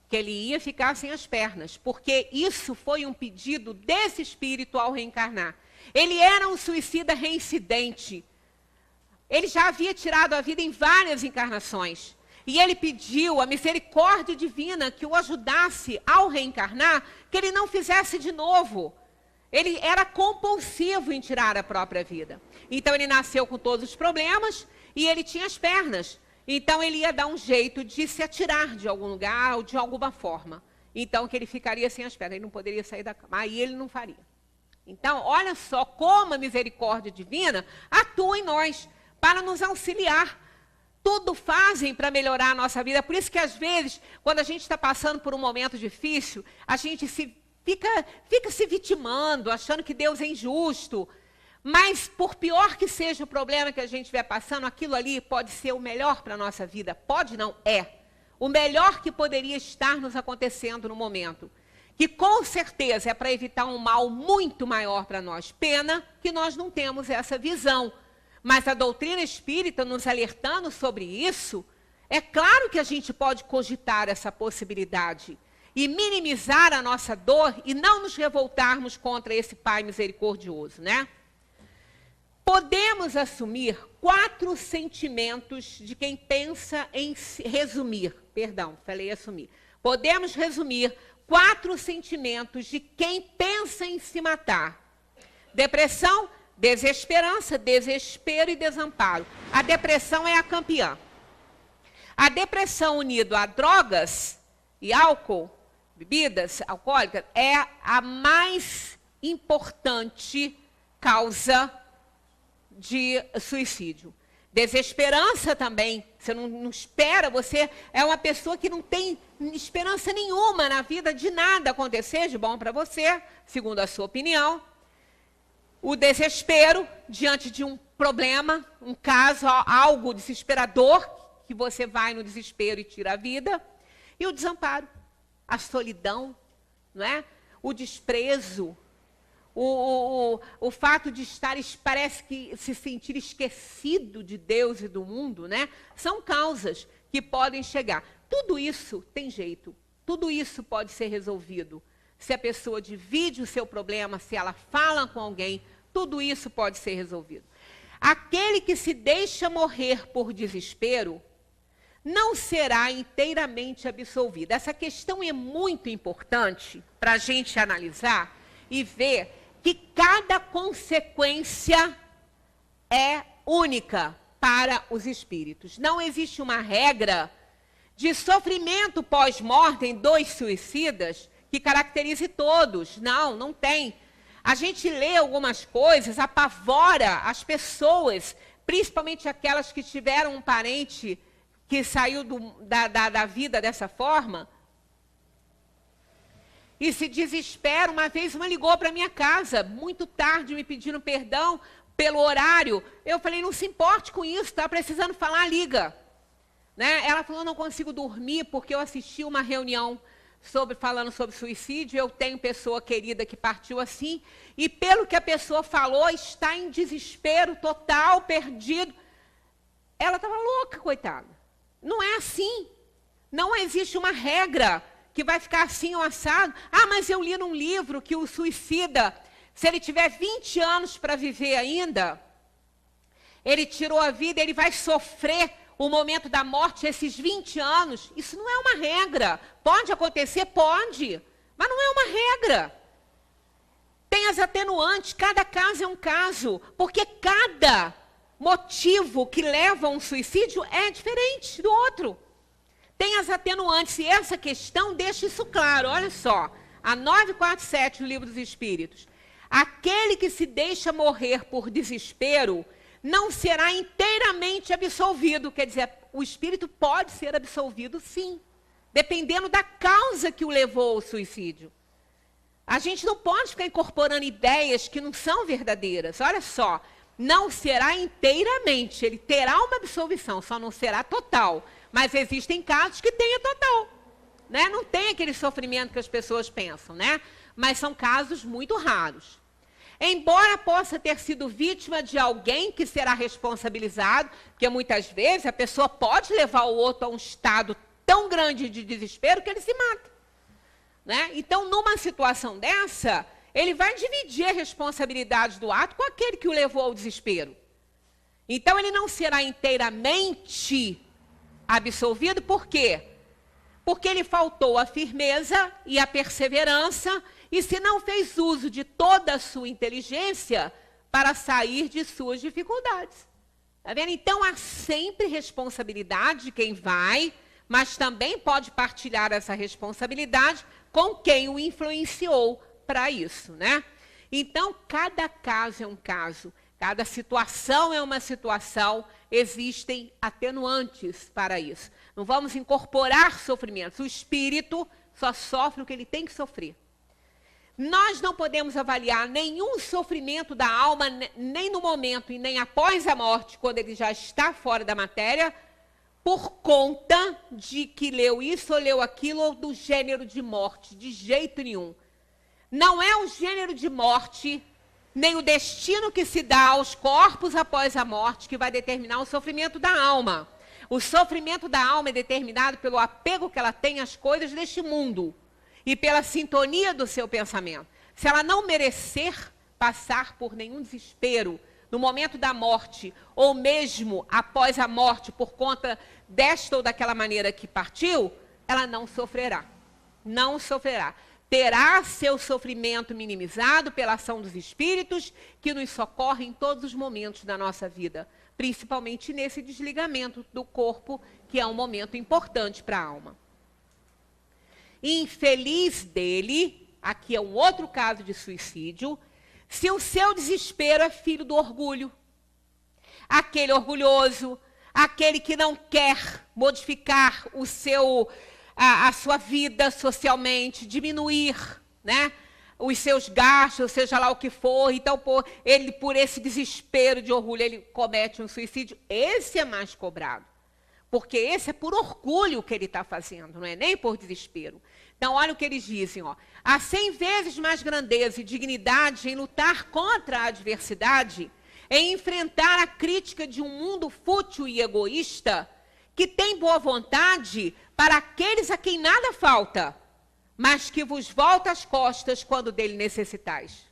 que ele ia ficar sem as pernas, porque isso foi um pedido desse espírito ao reencarnar. Ele era um suicida reincidente. Ele já havia tirado a vida em várias encarnações. E ele pediu a misericórdia divina que o ajudasse ao reencarnar, que ele não fizesse de novo. Ele era compulsivo em tirar a própria vida. Então ele nasceu com todos os problemas e ele tinha as pernas. Então ele ia dar um jeito de se atirar de algum lugar ou de alguma forma. Então que ele ficaria sem as pernas, ele não poderia sair da cama. Aí ele não faria. Então, olha só como a misericórdia divina atua em nós para nos auxiliar. Tudo fazem para melhorar a nossa vida. Por isso que, às vezes, quando a gente está passando por um momento difícil, a gente fica se vitimando, achando que Deus é injusto. Mas, por pior que seja o problema que a gente estiver passando, aquilo ali pode ser o melhor para a nossa vida. Pode não, é. O melhor que poderia estar nos acontecendo no momento. Que, com certeza, é para evitar um mal muito maior para nós. Pena que nós não temos essa visão. Mas a doutrina espírita nos alertando sobre isso, é claro que a gente pode cogitar essa possibilidade e minimizar a nossa dor e não nos revoltarmos contra esse Pai misericordioso, né? Podemos assumir 4 sentimentos de quem pensa em assumir. Podemos resumir 4 sentimentos de quem pensa em se matar. Depressão, desesperança, desespero e desamparo. A depressão é a campeã. A depressão unida a drogas e álcool, bebidas alcoólicas, é a mais importante causa de suicídio. Desesperança também. Você não espera, você é uma pessoa que não tem esperança nenhuma na vida de nada acontecer de bom para você, segundo a sua opinião. O desespero diante de um problema, um caso, algo desesperador, que você vai no desespero e tira a vida. E o desamparo, a solidão, não é? O desprezo, o fato de estar, parece que se sentir esquecido de Deus e do mundo, né? São causas que podem chegar. Tudo isso tem jeito, tudo isso pode ser resolvido. Se a pessoa divide o seu problema, se ela fala com alguém, tudo isso pode ser resolvido. Aquele que se deixa morrer por desespero não será inteiramente absolvido. Essa questão é muito importante para a gente analisar e ver que cada consequência é única para os espíritos. Não existe uma regra de sofrimento pós-mortem dos suicidas que caracterize todos. Não, não tem. A gente lê algumas coisas, apavora as pessoas, principalmente aquelas que tiveram um parente que saiu da vida dessa forma, e se desespera. Uma vez uma ligou para minha casa, muito tarde, me pedindo perdão pelo horário. Eu falei, não se importe com isso, está precisando falar, liga. Né? Ela falou, não consigo dormir porque eu assisti uma reunião falando sobre suicídio, eu tenho pessoa querida que partiu assim, e pelo que a pessoa falou, está em desespero total, perdido. Ela estava louca, coitada. Não é assim. Não existe uma regra que vai ficar assim ou assado. Ah, mas eu li num livro que o suicida, se ele tiver 20 anos para viver ainda, ele tirou a vida, ele vai sofrer o momento da morte esses 20 anos. Isso não é uma regra. Pode acontecer? Pode. Mas não é uma regra. Tem as atenuantes, cada caso é um caso, porque cada motivo que leva a um suicídio é diferente do outro. Tem as atenuantes, e essa questão deixa isso claro. Olha só, a 947 do Livro dos Espíritos. Aquele que se deixa morrer por desespero não será inteiramente absolvido. Quer dizer, o espírito pode ser absolvido, sim, dependendo da causa que o levou ao suicídio. A gente não pode ficar incorporando ideias que não são verdadeiras. Olha só, não será inteiramente, ele terá uma absolvição, só não será total. Mas existem casos que tenha total, né? Não tem aquele sofrimento que as pessoas pensam, né? Mas são casos muito raros. Embora possa ter sido vítima de alguém que será responsabilizado, porque muitas vezes a pessoa pode levar o outro a um estado tão grande de desespero que ele se mata, né? Então, numa situação dessa, ele vai dividir a responsabilidade do ato com aquele que o levou ao desespero. Então, ele não será inteiramente absolvido. Por quê? Porque ele faltou a firmeza e a perseverança, e se não fez uso de toda a sua inteligência para sair de suas dificuldades. Tá vendo? Então, há sempre responsabilidade de quem vai, mas também pode partilhar essa responsabilidade com quem o influenciou para isso, né? Então, cada caso é um caso, cada situação é uma situação, existem atenuantes para isso. Não vamos incorporar sofrimentos. O espírito só sofre o que ele tem que sofrer. Nós não podemos avaliar nenhum sofrimento da alma, nem no momento e nem após a morte, quando ele já está fora da matéria, por conta de que leu isso ou leu aquilo, ou do gênero de morte, de jeito nenhum. Não é o gênero de morte, nem o destino que se dá aos corpos após a morte que vai determinar o sofrimento da alma. O sofrimento da alma é determinado pelo apego que ela tem às coisas deste mundo e pela sintonia do seu pensamento. Se ela não merecer passar por nenhum desespero no momento da morte, ou mesmo após a morte, por conta desta ou daquela maneira que partiu, ela não sofrerá. Não sofrerá. Terá seu sofrimento minimizado pela ação dos espíritos que nos socorrem em todos os momentos da nossa vida, principalmente nesse desligamento do corpo, que é um momento importante para a alma. Infeliz dele, aqui é um outro caso de suicídio, se o seu desespero é filho do orgulho. aquele orgulhoso, aquele que não quer modificar a sua vida socialmente, diminuir, né, os seus gastos, seja lá o que for. Então, ele, por esse desespero de orgulho, ele comete um suicídio. Esse é mais cobrado. Porque esse é por orgulho que ele está fazendo, não é nem por desespero. Então, olha o que eles dizem. Ó. Há 100 vezes mais grandeza e dignidade em lutar contra a adversidade, em enfrentar a crítica de um mundo fútil e egoísta, que tem boa vontade para aqueles a quem nada falta, mas que vos volta as costas quando dele necessitais.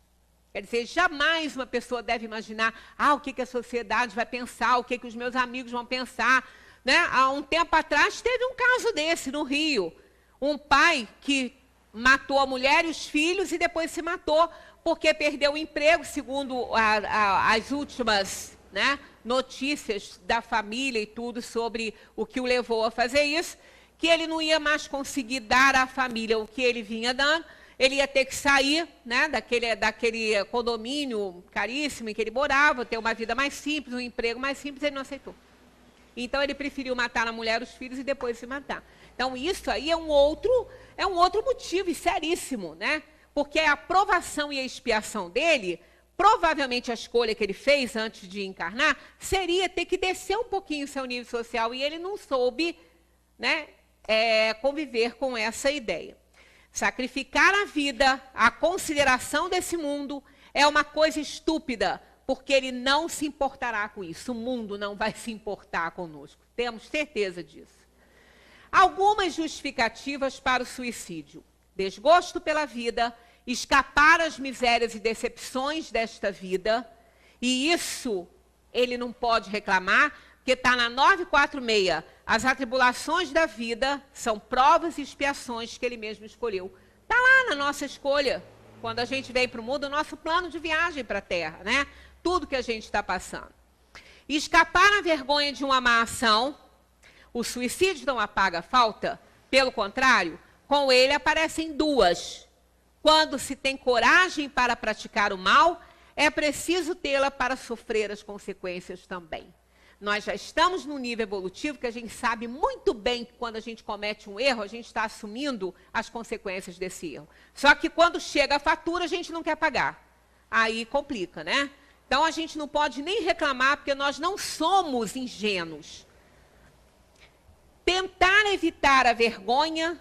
Quer dizer, jamais uma pessoa deve imaginar o que a sociedade vai pensar, o que os meus amigos vão pensar. Né? Há um tempo atrás teve um caso desse no Rio. Um pai que matou a mulher e os filhos e depois se matou porque perdeu o emprego, segundo as últimas, né, notícias da família e tudo sobre o que o levou a fazer isso, que ele não ia mais conseguir dar à família o que ele vinha dando, ele ia ter que sair, né, daquele condomínio caríssimo em que ele morava, ter uma vida mais simples, um emprego mais simples, ele não aceitou. Então, ele preferiu matar a mulher, os filhos e depois se matar. Então, isso aí é um outro motivo, e seríssimo, né? Porque a provação e a expiação dele, provavelmente a escolha que ele fez antes de encarnar, seria ter que descer um pouquinho o seu nível social, e ele não soube, né, conviver com essa ideia. Sacrificar a vida, a consideração desse mundo, é uma coisa estúpida, porque ele não se importará com isso. O mundo não vai se importar conosco. Temos certeza disso. Algumas justificativas para o suicídio. Desgosto pela vida, escapar às misérias e decepções desta vida. E isso ele não pode reclamar, porque está na 946. As atribulações da vida são provas e expiações que ele mesmo escolheu. Está lá na nossa escolha. Quando a gente vem para o mundo, o nosso plano de viagem para a Terra, né? Tudo que a gente está passando. Escapar à vergonha de uma má ação. O suicídio não apaga a falta. Pelo contrário, com ele aparecem duas. Quando se tem coragem para praticar o mal, é preciso tê-la para sofrer as consequências também. Nós já estamos num nível evolutivo que a gente sabe muito bem que quando a gente comete um erro, a gente está assumindo as consequências desse erro. Só que quando chega a fatura, a gente não quer pagar. Aí complica, né? Então, a gente não pode nem reclamar, porque nós não somos ingênuos. Tentar evitar a vergonha,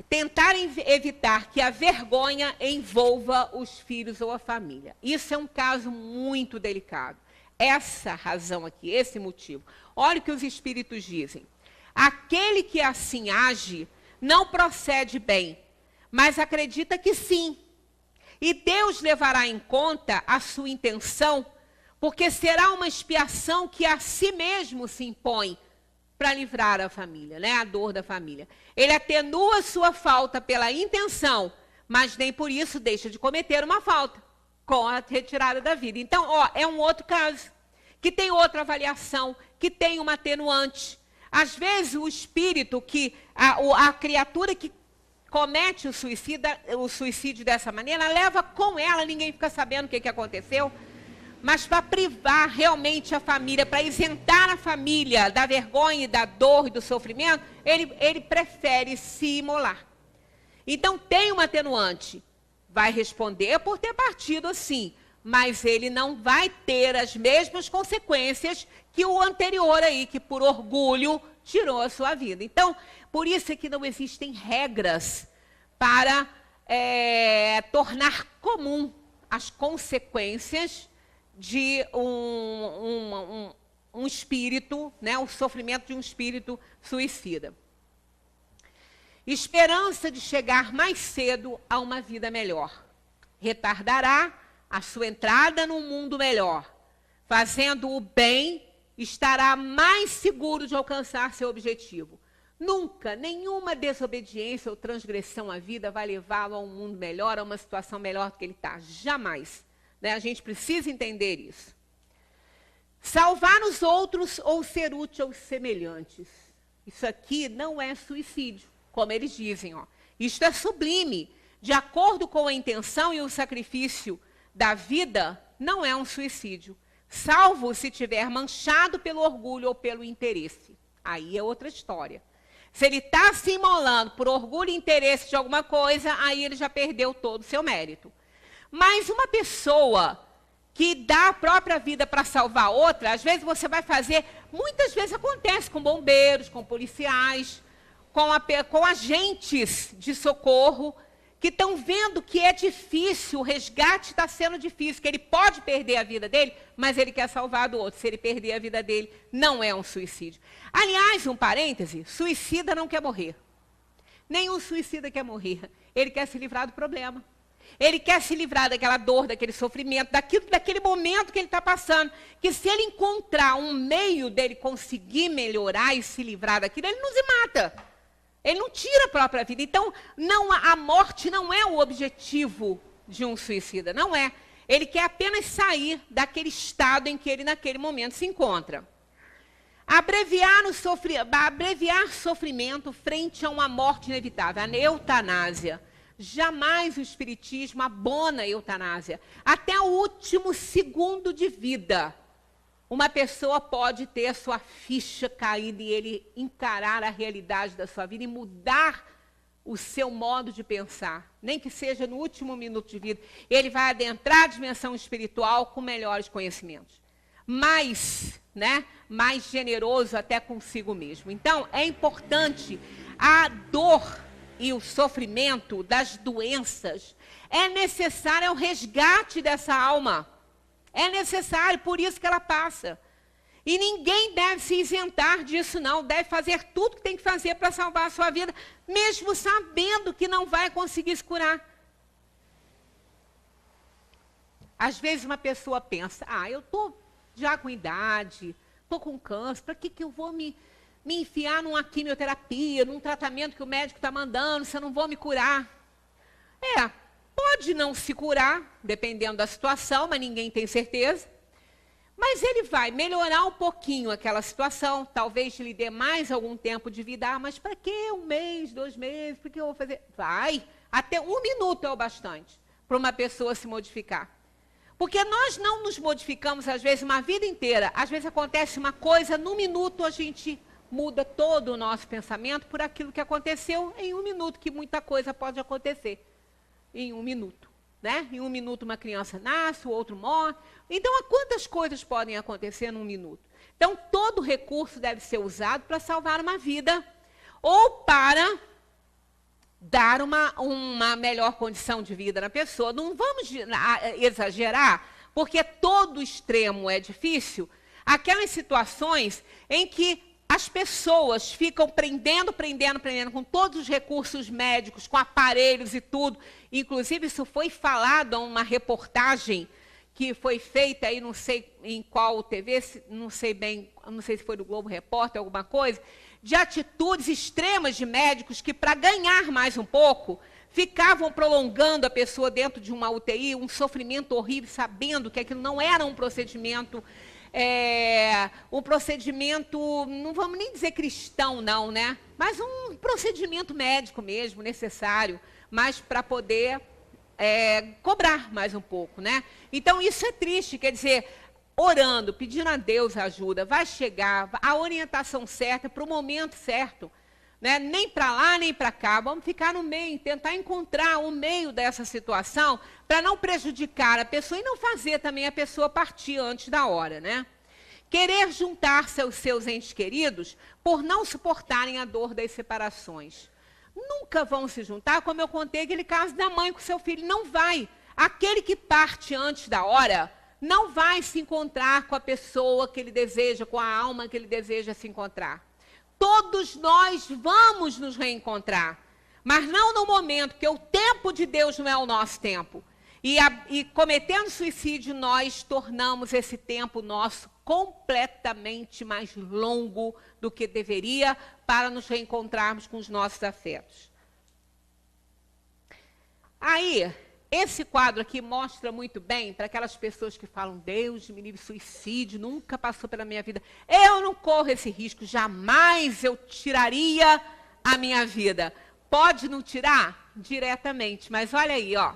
tentar evitar que a vergonha envolva os filhos ou a família. Isso é um caso muito delicado. Essa razão aqui, esse motivo. Olha o que os espíritos dizem. Aquele que assim age não procede bem, mas acredita que sim. E Deus levará em conta a sua intenção, porque será uma expiação que a si mesmo se impõe para livrar a família, né? A dor da família. Ele atenua sua falta pela intenção, mas nem por isso deixa de cometer uma falta com a retirada da vida. Então, é um outro caso, que tem outra avaliação, que tem uma atenuante. Às vezes, o espírito, a criatura que comete o suicídio dessa maneira, leva com ela, ninguém fica sabendo o que aconteceu, mas para privar realmente a família, para isentar a família da vergonha, da dor e do sofrimento, ele prefere se imolar. Então, tem uma atenuante. Vai responder por ter partido assim, mas ele não vai ter as mesmas consequências que o anterior aí, que por orgulho tirou a sua vida. Então, por isso é que não existem regras para tornar comum as consequências de um espírito, né, o sofrimento de um espírito suicida. Esperança de chegar mais cedo a uma vida melhor. Retardará a sua entrada num mundo melhor. Fazendo o bem, estará mais seguro de alcançar seu objetivo. Nunca, nenhuma desobediência ou transgressão à vida vai levá-lo a um mundo melhor, a uma situação melhor do que ele está. Jamais. Né? A gente precisa entender isso. Salvar os outros ou ser útil aos semelhantes. Isso aqui não é suicídio, como eles dizem. Isto é sublime. De acordo com a intenção e o sacrifício da vida, não é um suicídio. salvo se tiver manchado pelo orgulho ou pelo interesse. Aí é outra história. Se ele está se imolando por orgulho e interesse de alguma coisa, aí ele já perdeu todo o seu mérito. Mas uma pessoa que dá a própria vida para salvar outra, às vezes você vai fazer, muitas vezes acontece com bombeiros, com policiais, com agentes de socorro, que estão vendo que é difícil, o resgate está sendo difícil, que ele pode perder a vida dele, mas ele quer salvar do outro. Se ele perder a vida dele, não é um suicídio. Aliás, um parêntese, suicida não quer morrer. Nenhum suicida quer morrer. Ele quer se livrar do problema. Ele quer se livrar daquela dor, daquele sofrimento, daquele momento que ele está passando. Que se ele encontrar um meio dele conseguir melhorar e se livrar daquilo, ele não se mata. Ele não tira a própria vida. Então, a morte não é o objetivo de um suicida, não é. Ele quer apenas sair daquele estado em que ele, naquele momento, se encontra. Abreviar sofrimento frente a uma morte inevitável, a eutanásia. Jamais o Espiritismo abona a eutanásia. Até o último segundo de vida, uma pessoa pode ter a sua ficha caída e ele encarar a realidade da sua vida e mudar o seu modo de pensar. Nem que seja no último minuto de vida. Ele vai adentrar a dimensão espiritual com melhores conhecimentos. Mais generoso até consigo mesmo. Então, é importante a dor e o sofrimento das doenças. É necessário o resgate dessa alma. É necessário, por isso que ela passa. E ninguém deve se isentar disso, não. Deve fazer tudo que tem que fazer para salvar a sua vida, mesmo sabendo que não vai conseguir se curar. Às vezes uma pessoa pensa, eu estou já com idade, estou com câncer, para que eu vou me enfiar numa quimioterapia, num tratamento que o médico está mandando, se eu não vou me curar? Pode não se curar, dependendo da situação, mas ninguém tem certeza. Mas ele vai melhorar um pouquinho aquela situação, talvez lhe dê mais algum tempo de vida. Mas para que 1 mês, 2 meses? Por que eu vou fazer? Vai, até 1 minuto é o bastante para uma pessoa se modificar. Porque nós não nos modificamos, às vezes, uma vida inteira. Às vezes acontece uma coisa, num minuto a gente muda todo o nosso pensamento por aquilo que aconteceu em 1 minuto, que muita coisa pode acontecer em 1 minuto. Em 1 minuto uma criança nasce, o outro morre. Então, quantas coisas podem acontecer num minuto? Então, todo recurso deve ser usado para salvar uma vida ou para dar uma melhor condição de vida na pessoa. Não vamos exagerar, porque todo extremo é difícil. Aquelas situações em que as pessoas ficam prendendo com todos os recursos médicos, com aparelhos e tudo. Inclusive, isso foi falado em uma reportagem que foi feita aí, não sei em qual TV, não sei se foi do Globo Repórter, alguma coisa, de atitudes extremas de médicos que, para ganhar mais um pouco, ficavam prolongando a pessoa dentro de uma UTI, um sofrimento horrível, sabendo que aquilo não era um procedimento... não vamos nem dizer cristão, não, né? Mas um procedimento médico mesmo, necessário, mas para poder cobrar mais um pouco, né? Então, isso é triste, quer dizer, orando, pedindo a Deus ajuda, vai chegar a orientação certa para o momento certo, né? Nem para lá, nem para cá, vamos ficar no meio, tentar encontrar o meio dessa situação para não prejudicar a pessoa e não fazer também a pessoa partir antes da hora, né? Querer juntar-se aos seus entes queridos por não suportarem a dor das separações. Nunca vão se juntar, como eu contei aquele caso da mãe com seu filho, não vai. Aquele que parte antes da hora não vai se encontrar com a pessoa que ele deseja, com a alma que ele deseja se encontrar. Todos nós vamos nos reencontrar, mas não no momento, porque o tempo de Deus não é o nosso tempo. E cometendo suicídio, nós tornamos esse tempo nosso completamente mais longo do que deveria para nos reencontrarmos com os nossos afetos. Aí, esse quadro aqui mostra muito bem para aquelas pessoas que falam, Deus me livre, suicídio, nunca passou pela minha vida. Eu não corro esse risco, jamais eu tiraria a minha vida. Pode não tirar? Diretamente, mas olha aí, ó.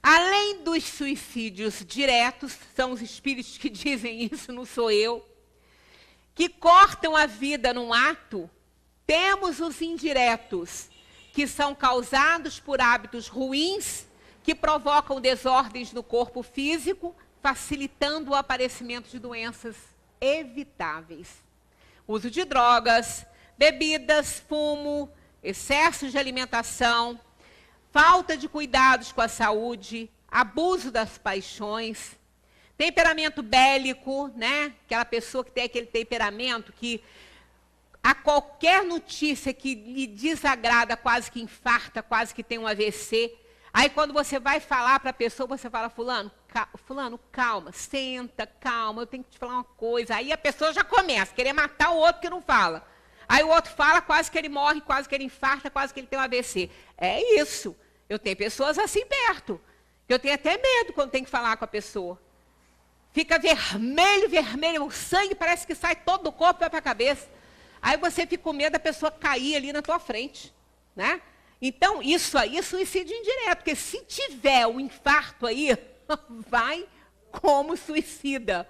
Além dos suicídios diretos, são os espíritos que dizem isso, não sou eu, que cortam a vida num ato, temos os indiretos, que são causados por hábitos ruins, que provocam desordens no corpo físico, facilitando o aparecimento de doenças evitáveis. Uso de drogas, bebidas, fumo, excesso de alimentação, falta de cuidados com a saúde, abuso das paixões, temperamento bélico, né? Aquela pessoa que tem aquele temperamento que a qualquer notícia que lhe desagrada, quase que infarta, quase que tem um AVC. Aí quando você vai falar para a pessoa, você fala, fulano, calma, senta, calma, eu tenho que te falar uma coisa. Aí a pessoa já começa a querer matar o outro que não fala. Aí o outro fala, quase que ele morre, quase que ele infarta, quase que ele tem um AVC. É isso. Eu tenho pessoas assim perto. Eu tenho até medo quando tenho que falar com a pessoa. Fica vermelho, vermelho, o sangue parece que sai todo do corpo e vai para a cabeça. Aí você fica com medo da pessoa cair ali na tua frente, né? Então, isso aí é suicídio indireto, porque se tiver um infarto aí, vai como suicida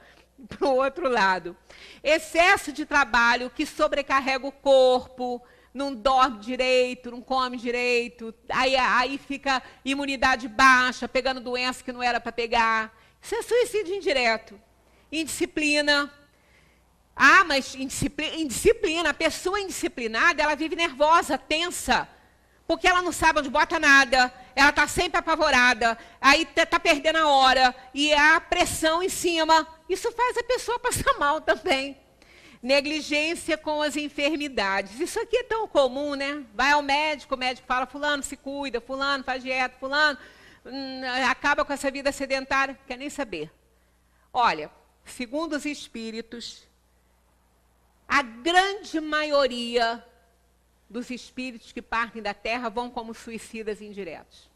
para o outro lado. Excesso de trabalho que sobrecarrega o corpo, não dorme direito, não come direito, aí fica imunidade baixa, pegando doença que não era para pegar. Isso é suicídio indireto. Indisciplina. Ah, mas indisciplina, a pessoa indisciplinada, ela vive nervosa, tensa, porque ela não sabe onde bota nada, ela está sempre apavorada, aí está perdendo a hora, e a pressão em cima. Isso faz a pessoa passar mal também. Negligência com as enfermidades. Isso aqui é tão comum, né? Vai ao médico, o médico fala, fulano se cuida, fulano faz dieta, fulano acaba com essa vida sedentária, quer nem saber. Olha, segundo os espíritos, a grande maioria dos espíritos que partem da Terra vão como suicidas indiretos.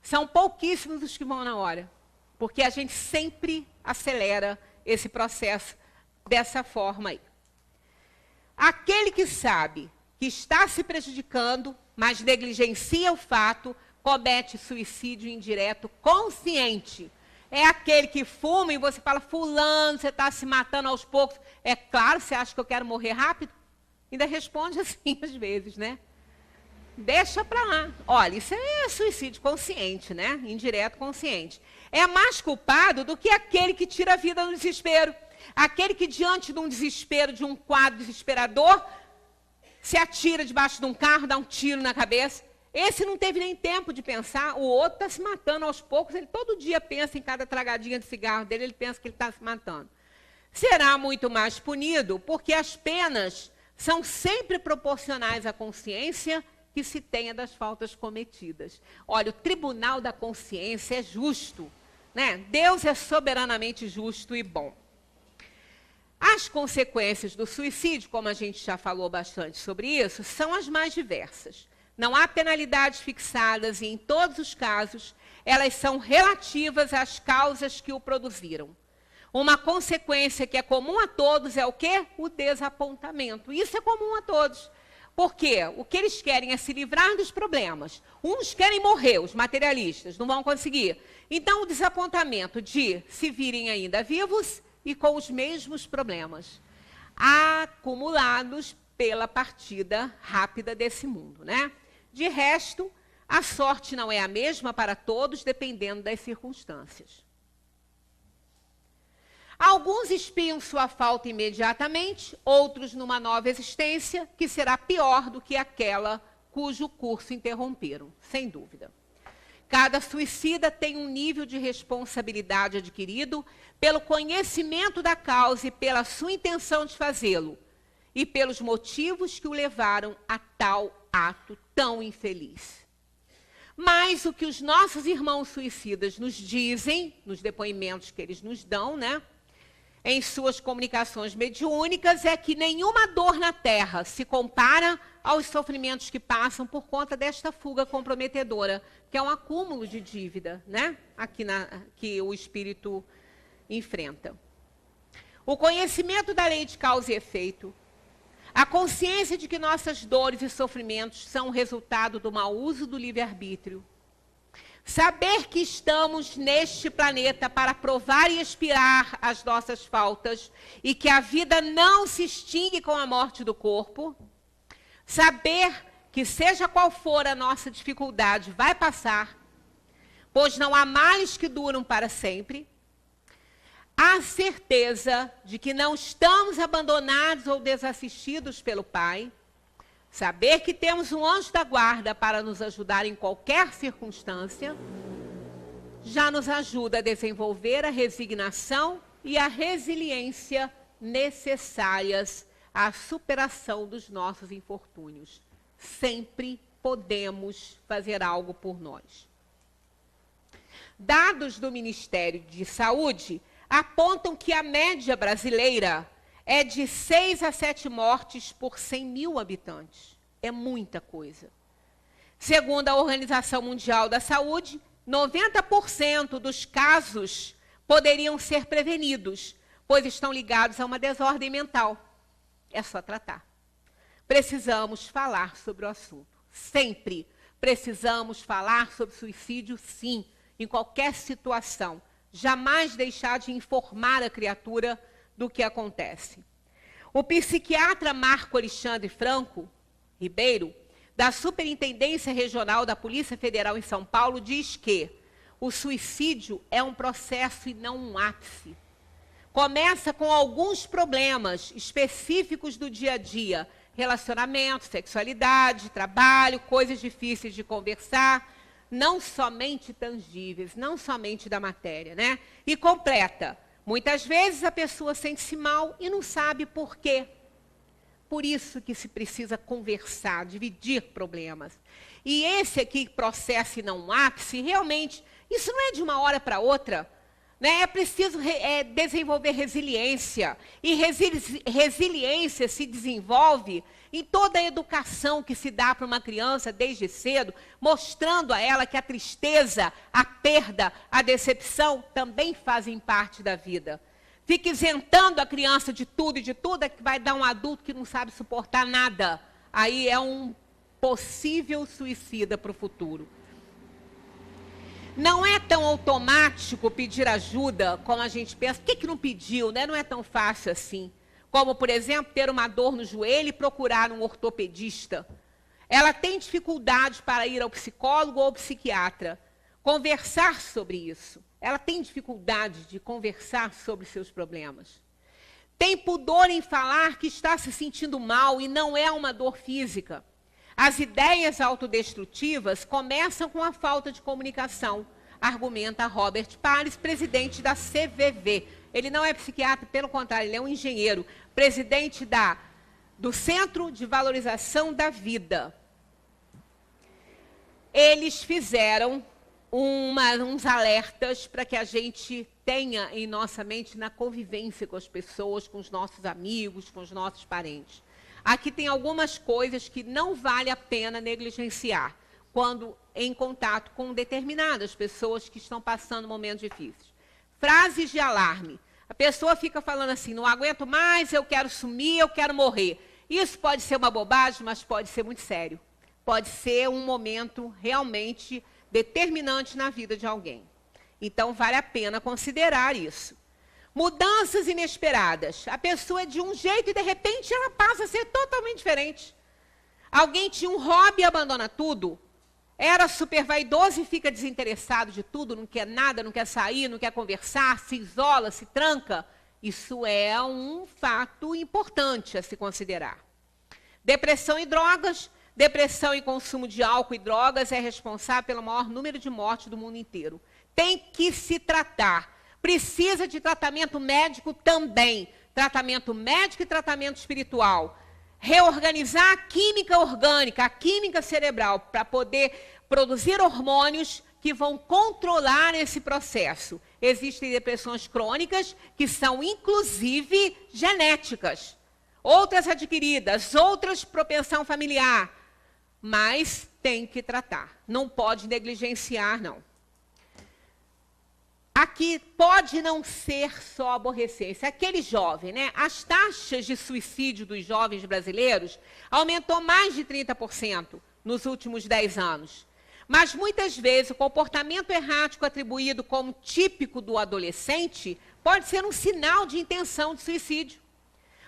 São pouquíssimos os que vão na hora, porque a gente sempre acelera esse processo dessa forma aí. Aquele que sabe que está se prejudicando, mas negligencia o fato, comete suicídio indireto consciente. É aquele que fuma e você fala, fulano, você está se matando aos poucos. É claro, você acha que eu quero morrer rápido? Ainda responde assim às vezes, né? Deixa para lá. Olha, isso é suicídio consciente, né? Indireto consciente. É mais culpado do que aquele que tira a vida no desespero. Aquele que diante de um desespero, de um quadro desesperador, se atira debaixo de um carro, dá um tiro na cabeça. Esse não teve nem tempo de pensar, o outro está se matando aos poucos, ele todo dia pensa em cada tragadinha de cigarro dele, ele pensa que ele está se matando. Será muito mais punido, porque as penas são sempre proporcionais à consciência que se tenha das faltas cometidas. Olha, o tribunal da consciência é justo, né? Deus é soberanamente justo e bom. As consequências do suicídio, como a gente já falou bastante sobre isso, são as mais diversas. Não há penalidades fixadas e, em todos os casos, elas são relativas às causas que o produziram. Uma consequência que é comum a todos é o quê? O desapontamento. Isso é comum a todos. Porque o que eles querem é se livrar dos problemas. Uns querem morrer, os materialistas, não vão conseguir. Então, o desapontamento de se virem ainda vivos e com os mesmos problemas, acumulados pela partida rápida desse mundo, né? De resto, a sorte não é a mesma para todos, dependendo das circunstâncias. Alguns espiam sua falta imediatamente, outros numa nova existência, que será pior do que aquela cujo curso interromperam, sem dúvida. Cada suicida tem um nível de responsabilidade adquirido pelo conhecimento da causa e pela sua intenção de fazê-lo, e pelos motivos que o levaram a tal ato tão infeliz. Mas o que os nossos irmãos suicidas nos dizem, nos depoimentos que eles nos dão, né, em suas comunicações mediúnicas, é que nenhuma dor na Terra se compara aos sofrimentos que passam por conta desta fuga comprometedora, que é um acúmulo de dívida, né, que o espírito enfrenta. O conhecimento da lei de causa e efeito, a consciência de que nossas dores e sofrimentos são o resultado do mau uso do livre-arbítrio, Saber que estamos neste planeta para provar e expiar as nossas faltas e que a vida não se extingue com a morte do corpo. Saber que, seja qual for a nossa dificuldade, vai passar, pois não há males que duram para sempre. A certeza de que não estamos abandonados ou desassistidos pelo Pai. Saber que temos um anjo da guarda para nos ajudar em qualquer circunstância, já nos ajuda a desenvolver a resignação e a resiliência necessárias à superação dos nossos infortúnios. Sempre podemos fazer algo por nós. Dados do Ministério de Saúde apontam que a média brasileira é de 6 a 7 mortes por 100 mil habitantes. É muita coisa. Segundo a Organização Mundial da Saúde, 90% dos casos poderiam ser prevenidos, pois estão ligados a uma desordem mental. É só tratar. Precisamos falar sobre o assunto. Sempre precisamos falar sobre suicídio, sim, em qualquer situação. Jamais deixar de informar a criatura do que acontece. O psiquiatra Marco Alexandre Franco Ribeiro, da Superintendência Regional da Polícia Federal em São Paulo, diz que o suicídio é um processo e não um ápice. Começa com alguns problemas específicos do dia a dia, relacionamento, sexualidade, trabalho, coisas difíceis de conversar, não somente tangíveis, não somente da matéria, né? E completa. Muitas vezes a pessoa sente-se mal e não sabe por quê. Por isso que se precisa conversar, dividir problemas. E esse aqui, processo e não ápice, realmente, isso não é de uma hora para outra. Né? É preciso desenvolver resiliência. E resiliência se desenvolve em toda a educação que se dá para uma criança desde cedo, mostrando a ela que a tristeza, a perda, a decepção também fazem parte da vida. Fica isentando a criança de tudo e de tudo, é que vai dar um adulto que não sabe suportar nada. Aí é um possível suicida para o futuro. Não é tão automático pedir ajuda como a gente pensa. Por que não pediu? Né? Não é tão fácil assim. Como, por exemplo, ter uma dor no joelho e procurar um ortopedista. Ela tem dificuldade para ir ao psicólogo ou ao psiquiatra. Conversar sobre isso. Ela tem dificuldade de conversar sobre seus problemas. Tem pudor em falar que está se sentindo mal e não é uma dor física. As ideias autodestrutivas começam com a falta de comunicação, argumenta Robert Pares, presidente da CVV. Ele não é psiquiatra, pelo contrário, ele é um engenheiro, presidente do Centro de Valorização da Vida. Eles fizeram uns alertas para que a gente tenha em nossa mente na convivência com as pessoas, com os nossos amigos, com os nossos parentes. Aqui tem algumas coisas que não vale a pena negligenciar quando em contato com determinadas pessoas que estão passando momentos difíceis. Frases de alarme. A pessoa fica falando assim, não aguento mais, eu quero sumir, eu quero morrer. Isso pode ser uma bobagem, mas pode ser muito sério. Pode ser um momento realmente determinante na vida de alguém. Então, vale a pena considerar isso. Mudanças inesperadas. A pessoa é de um jeito e, de repente, ela passa a ser totalmente diferente. Alguém tinha um hobby e abandona tudo. Era super vaidoso e fica desinteressado de tudo, não quer nada, não quer sair, não quer conversar, se isola, se tranca. Isso é um fato importante a se considerar. Depressão e drogas. Depressão e consumo de álcool e drogas é responsável pelo maior número de mortes do mundo inteiro. Tem que se tratar. Precisa de tratamento médico também. Tratamento médico e tratamento espiritual. Reorganizar a química orgânica, a química cerebral, para poder produzir hormônios que vão controlar esse processo. Existem depressões crônicas que são, inclusive, genéticas. Outras adquiridas, outras propensão familiar. Mas tem que tratar. Não pode negligenciar, não. Aqui pode não ser só aborrecência. Aquele jovem, né? As taxas de suicídio dos jovens brasileiros aumentou mais de 30% nos últimos 10 anos. Mas muitas vezes o comportamento errático atribuído como típico do adolescente pode ser um sinal de intenção de suicídio.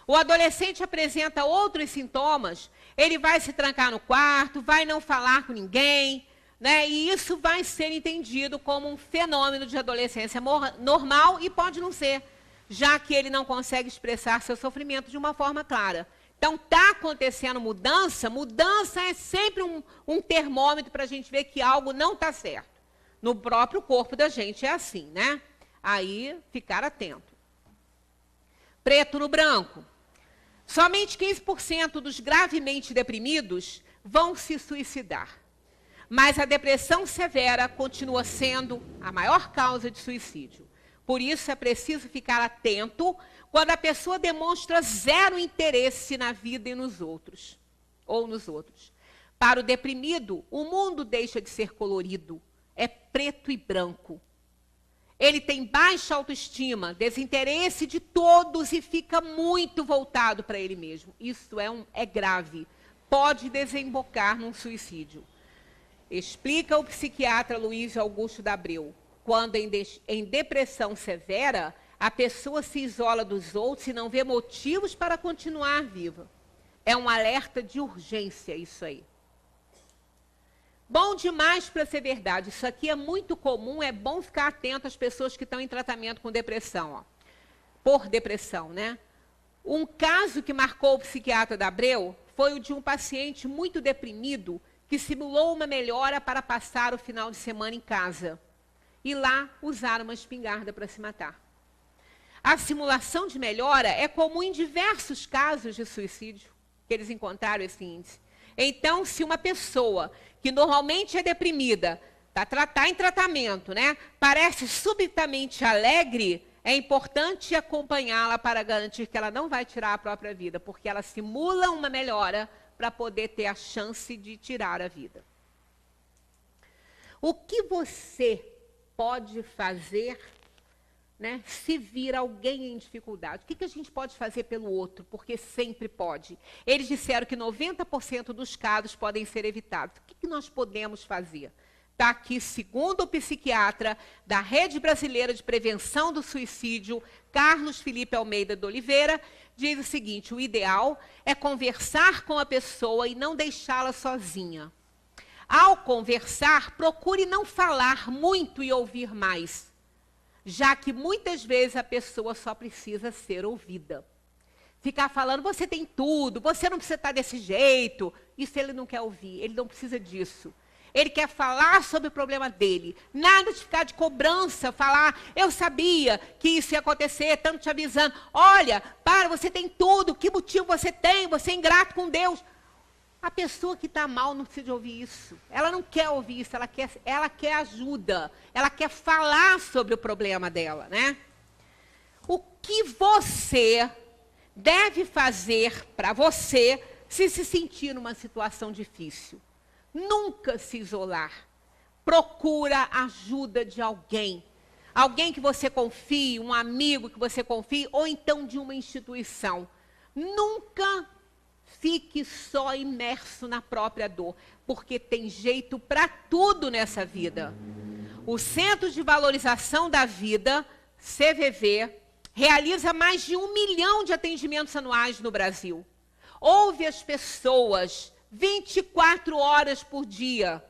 O adolescente apresenta outros sintomas, ele vai se trancar no quarto, vai não falar com ninguém, né? E isso vai ser entendido como um fenômeno de adolescência normal e pode não ser, já que ele não consegue expressar seu sofrimento de uma forma clara. Então, está acontecendo mudança, mudança é sempre um termômetro para a gente ver que algo não está certo. No próprio corpo da gente é assim, né? Aí, ficar atento. Preto no branco. Somente 15% dos gravemente deprimidos vão se suicidar. Mas a depressão severa continua sendo a maior causa de suicídio. Por isso, é preciso ficar atento quando a pessoa demonstra zero interesse na vida e nos outros, ou nos outros. Para o deprimido, o mundo deixa de ser colorido, é preto e branco. Ele tem baixa autoestima, desinteresse de todos e fica muito voltado para ele mesmo. Isso é grave, pode desembocar num suicídio. Explica o psiquiatra Luiz Augusto da Abreu. Quando em depressão severa, a pessoa se isola dos outros e não vê motivos para continuar viva. É um alerta de urgência isso aí. Bom demais para ser verdade. Isso aqui é muito comum, é bom ficar atento às pessoas que estão em tratamento com depressão, ó. Por depressão, né? Um caso que marcou o psiquiatra da Abreu foi o de um paciente muito deprimido que simulou uma melhora para passar o final de semana em casa. E lá usaram uma espingarda para se matar. A simulação de melhora é comum em diversos casos de suicídio, que eles encontraram esse índice. Então, se uma pessoa que normalmente é deprimida, está em tratamento, né, parece subitamente alegre, é importante acompanhá-la para garantir que ela não vai tirar a própria vida, porque ela simula uma melhora para poder ter a chance de tirar a vida. O que você pode fazer, né, se vir alguém em dificuldade? O que a gente pode fazer pelo outro? Porque sempre pode. Eles disseram que 90% dos casos podem ser evitados. O que nós podemos fazer? Está aqui, segundo o psiquiatra da Rede Brasileira de Prevenção do Suicídio, Carlos Felipe Almeida de Oliveira, diz o seguinte: o ideal é conversar com a pessoa e não deixá-la sozinha. Ao conversar, procure não falar muito e ouvir mais, já que muitas vezes a pessoa só precisa ser ouvida. Ficar falando, você tem tudo, você não precisa estar desse jeito, isso ele não quer ouvir, ele não precisa disso. Ele quer falar sobre o problema dele. Nada de ficar de cobrança, falar, eu sabia que isso ia acontecer, tanto te avisando. Olha, você tem tudo, que motivo você tem, você é ingrato com Deus. A pessoa que está mal não precisa de ouvir isso. Ela não quer ouvir isso, ela quer ajuda. Ela quer falar sobre o problema dela, né? O que você deve fazer para você se sentir numa situação difícil? Nunca se isolar. Procura ajuda de alguém. Alguém que você confie, um amigo que você confie, ou então de uma instituição. Nunca fique só imerso na própria dor, porque tem jeito para tudo nessa vida. O Centro de Valorização da Vida, CVV, realiza mais de 1 milhão de atendimentos anuais no Brasil. Ouve as pessoas 24 horas por dia.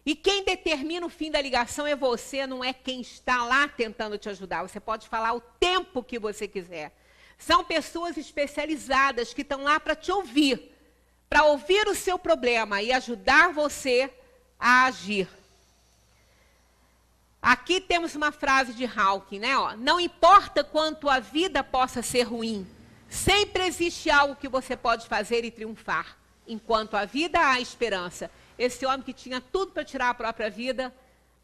E quem determina o fim da ligação é você, não é quem está lá tentando te ajudar. Você pode falar o tempo que você quiser. São pessoas especializadas que estão lá para te ouvir, para ouvir o seu problema e ajudar você a agir. Aqui temos uma frase de Hawking, né? Ó, não importa quanto a vida possa ser ruim, sempre existe algo que você pode fazer e triunfar. Enquanto a vida há esperança. Esse homem que tinha tudo para tirar a própria vida,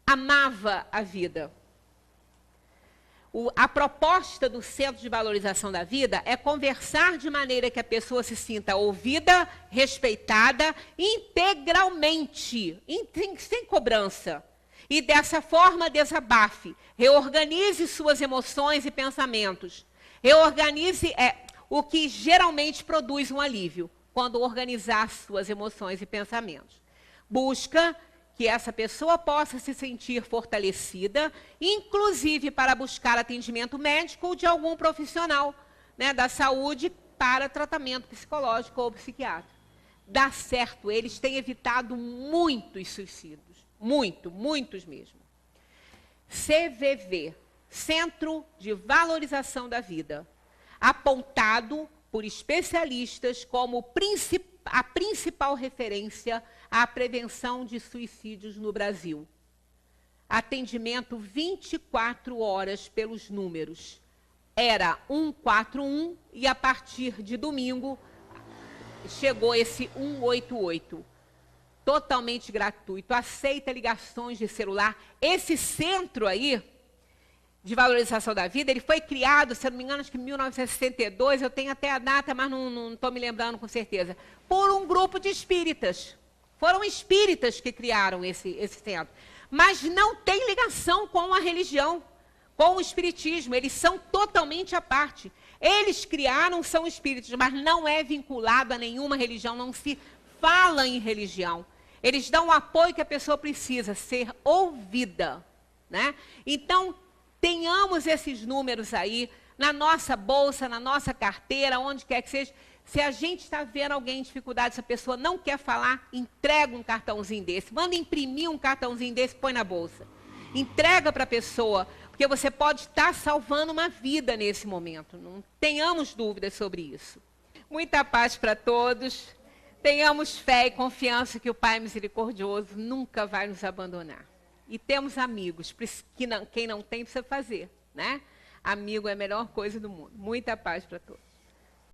amava a vida. A proposta do Centro de Valorização da Vida é conversar de maneira que a pessoa se sinta ouvida, respeitada, integralmente, sem cobrança. E dessa forma desabafe, reorganize suas emoções e pensamentos. Reorganize o que geralmente produz um alívio, quando organizar suas emoções e pensamentos. Busca que essa pessoa possa se sentir fortalecida, inclusive para buscar atendimento médico ou de algum profissional, né, da saúde para tratamento psicológico ou psiquiátrico. Dá certo, eles têm evitado muitos suicídios, muitos mesmo. CVV, Centro de Valorização da Vida, apontado por especialistas como a principal referência à prevenção de suicídios no Brasil. Atendimento 24 horas pelos números. Era 141 e a partir de domingo chegou esse 188. Totalmente gratuito, aceita ligações de celular. Esse centro aí, de valorização da vida, ele foi criado, se eu não me engano, acho que em 1962, eu tenho até a data, mas não estou me lembrando com certeza, por um grupo de espíritas. Foram espíritas que criaram esse centro. Mas não tem ligação com a religião, com o espiritismo, eles são totalmente à parte. Eles criaram, são espíritos, mas não é vinculado a nenhuma religião, não se fala em religião. Eles dão o apoio que a pessoa precisa, ser ouvida, né? Então, tenhamos esses números aí na nossa bolsa, na nossa carteira, onde quer que seja. Se a gente está vendo alguém em dificuldade, se a pessoa não quer falar, entrega um cartãozinho desse. Manda imprimir um cartãozinho desse, põe na bolsa. Entrega para a pessoa, porque você pode estar salvando uma vida nesse momento. Não tenhamos dúvidas sobre isso. Muita paz para todos. Tenhamos fé e confiança que o Pai Misericordioso nunca vai nos abandonar. E temos amigos, quem não tem precisa fazer, né? Amigo é a melhor coisa do mundo. Muita paz para todos.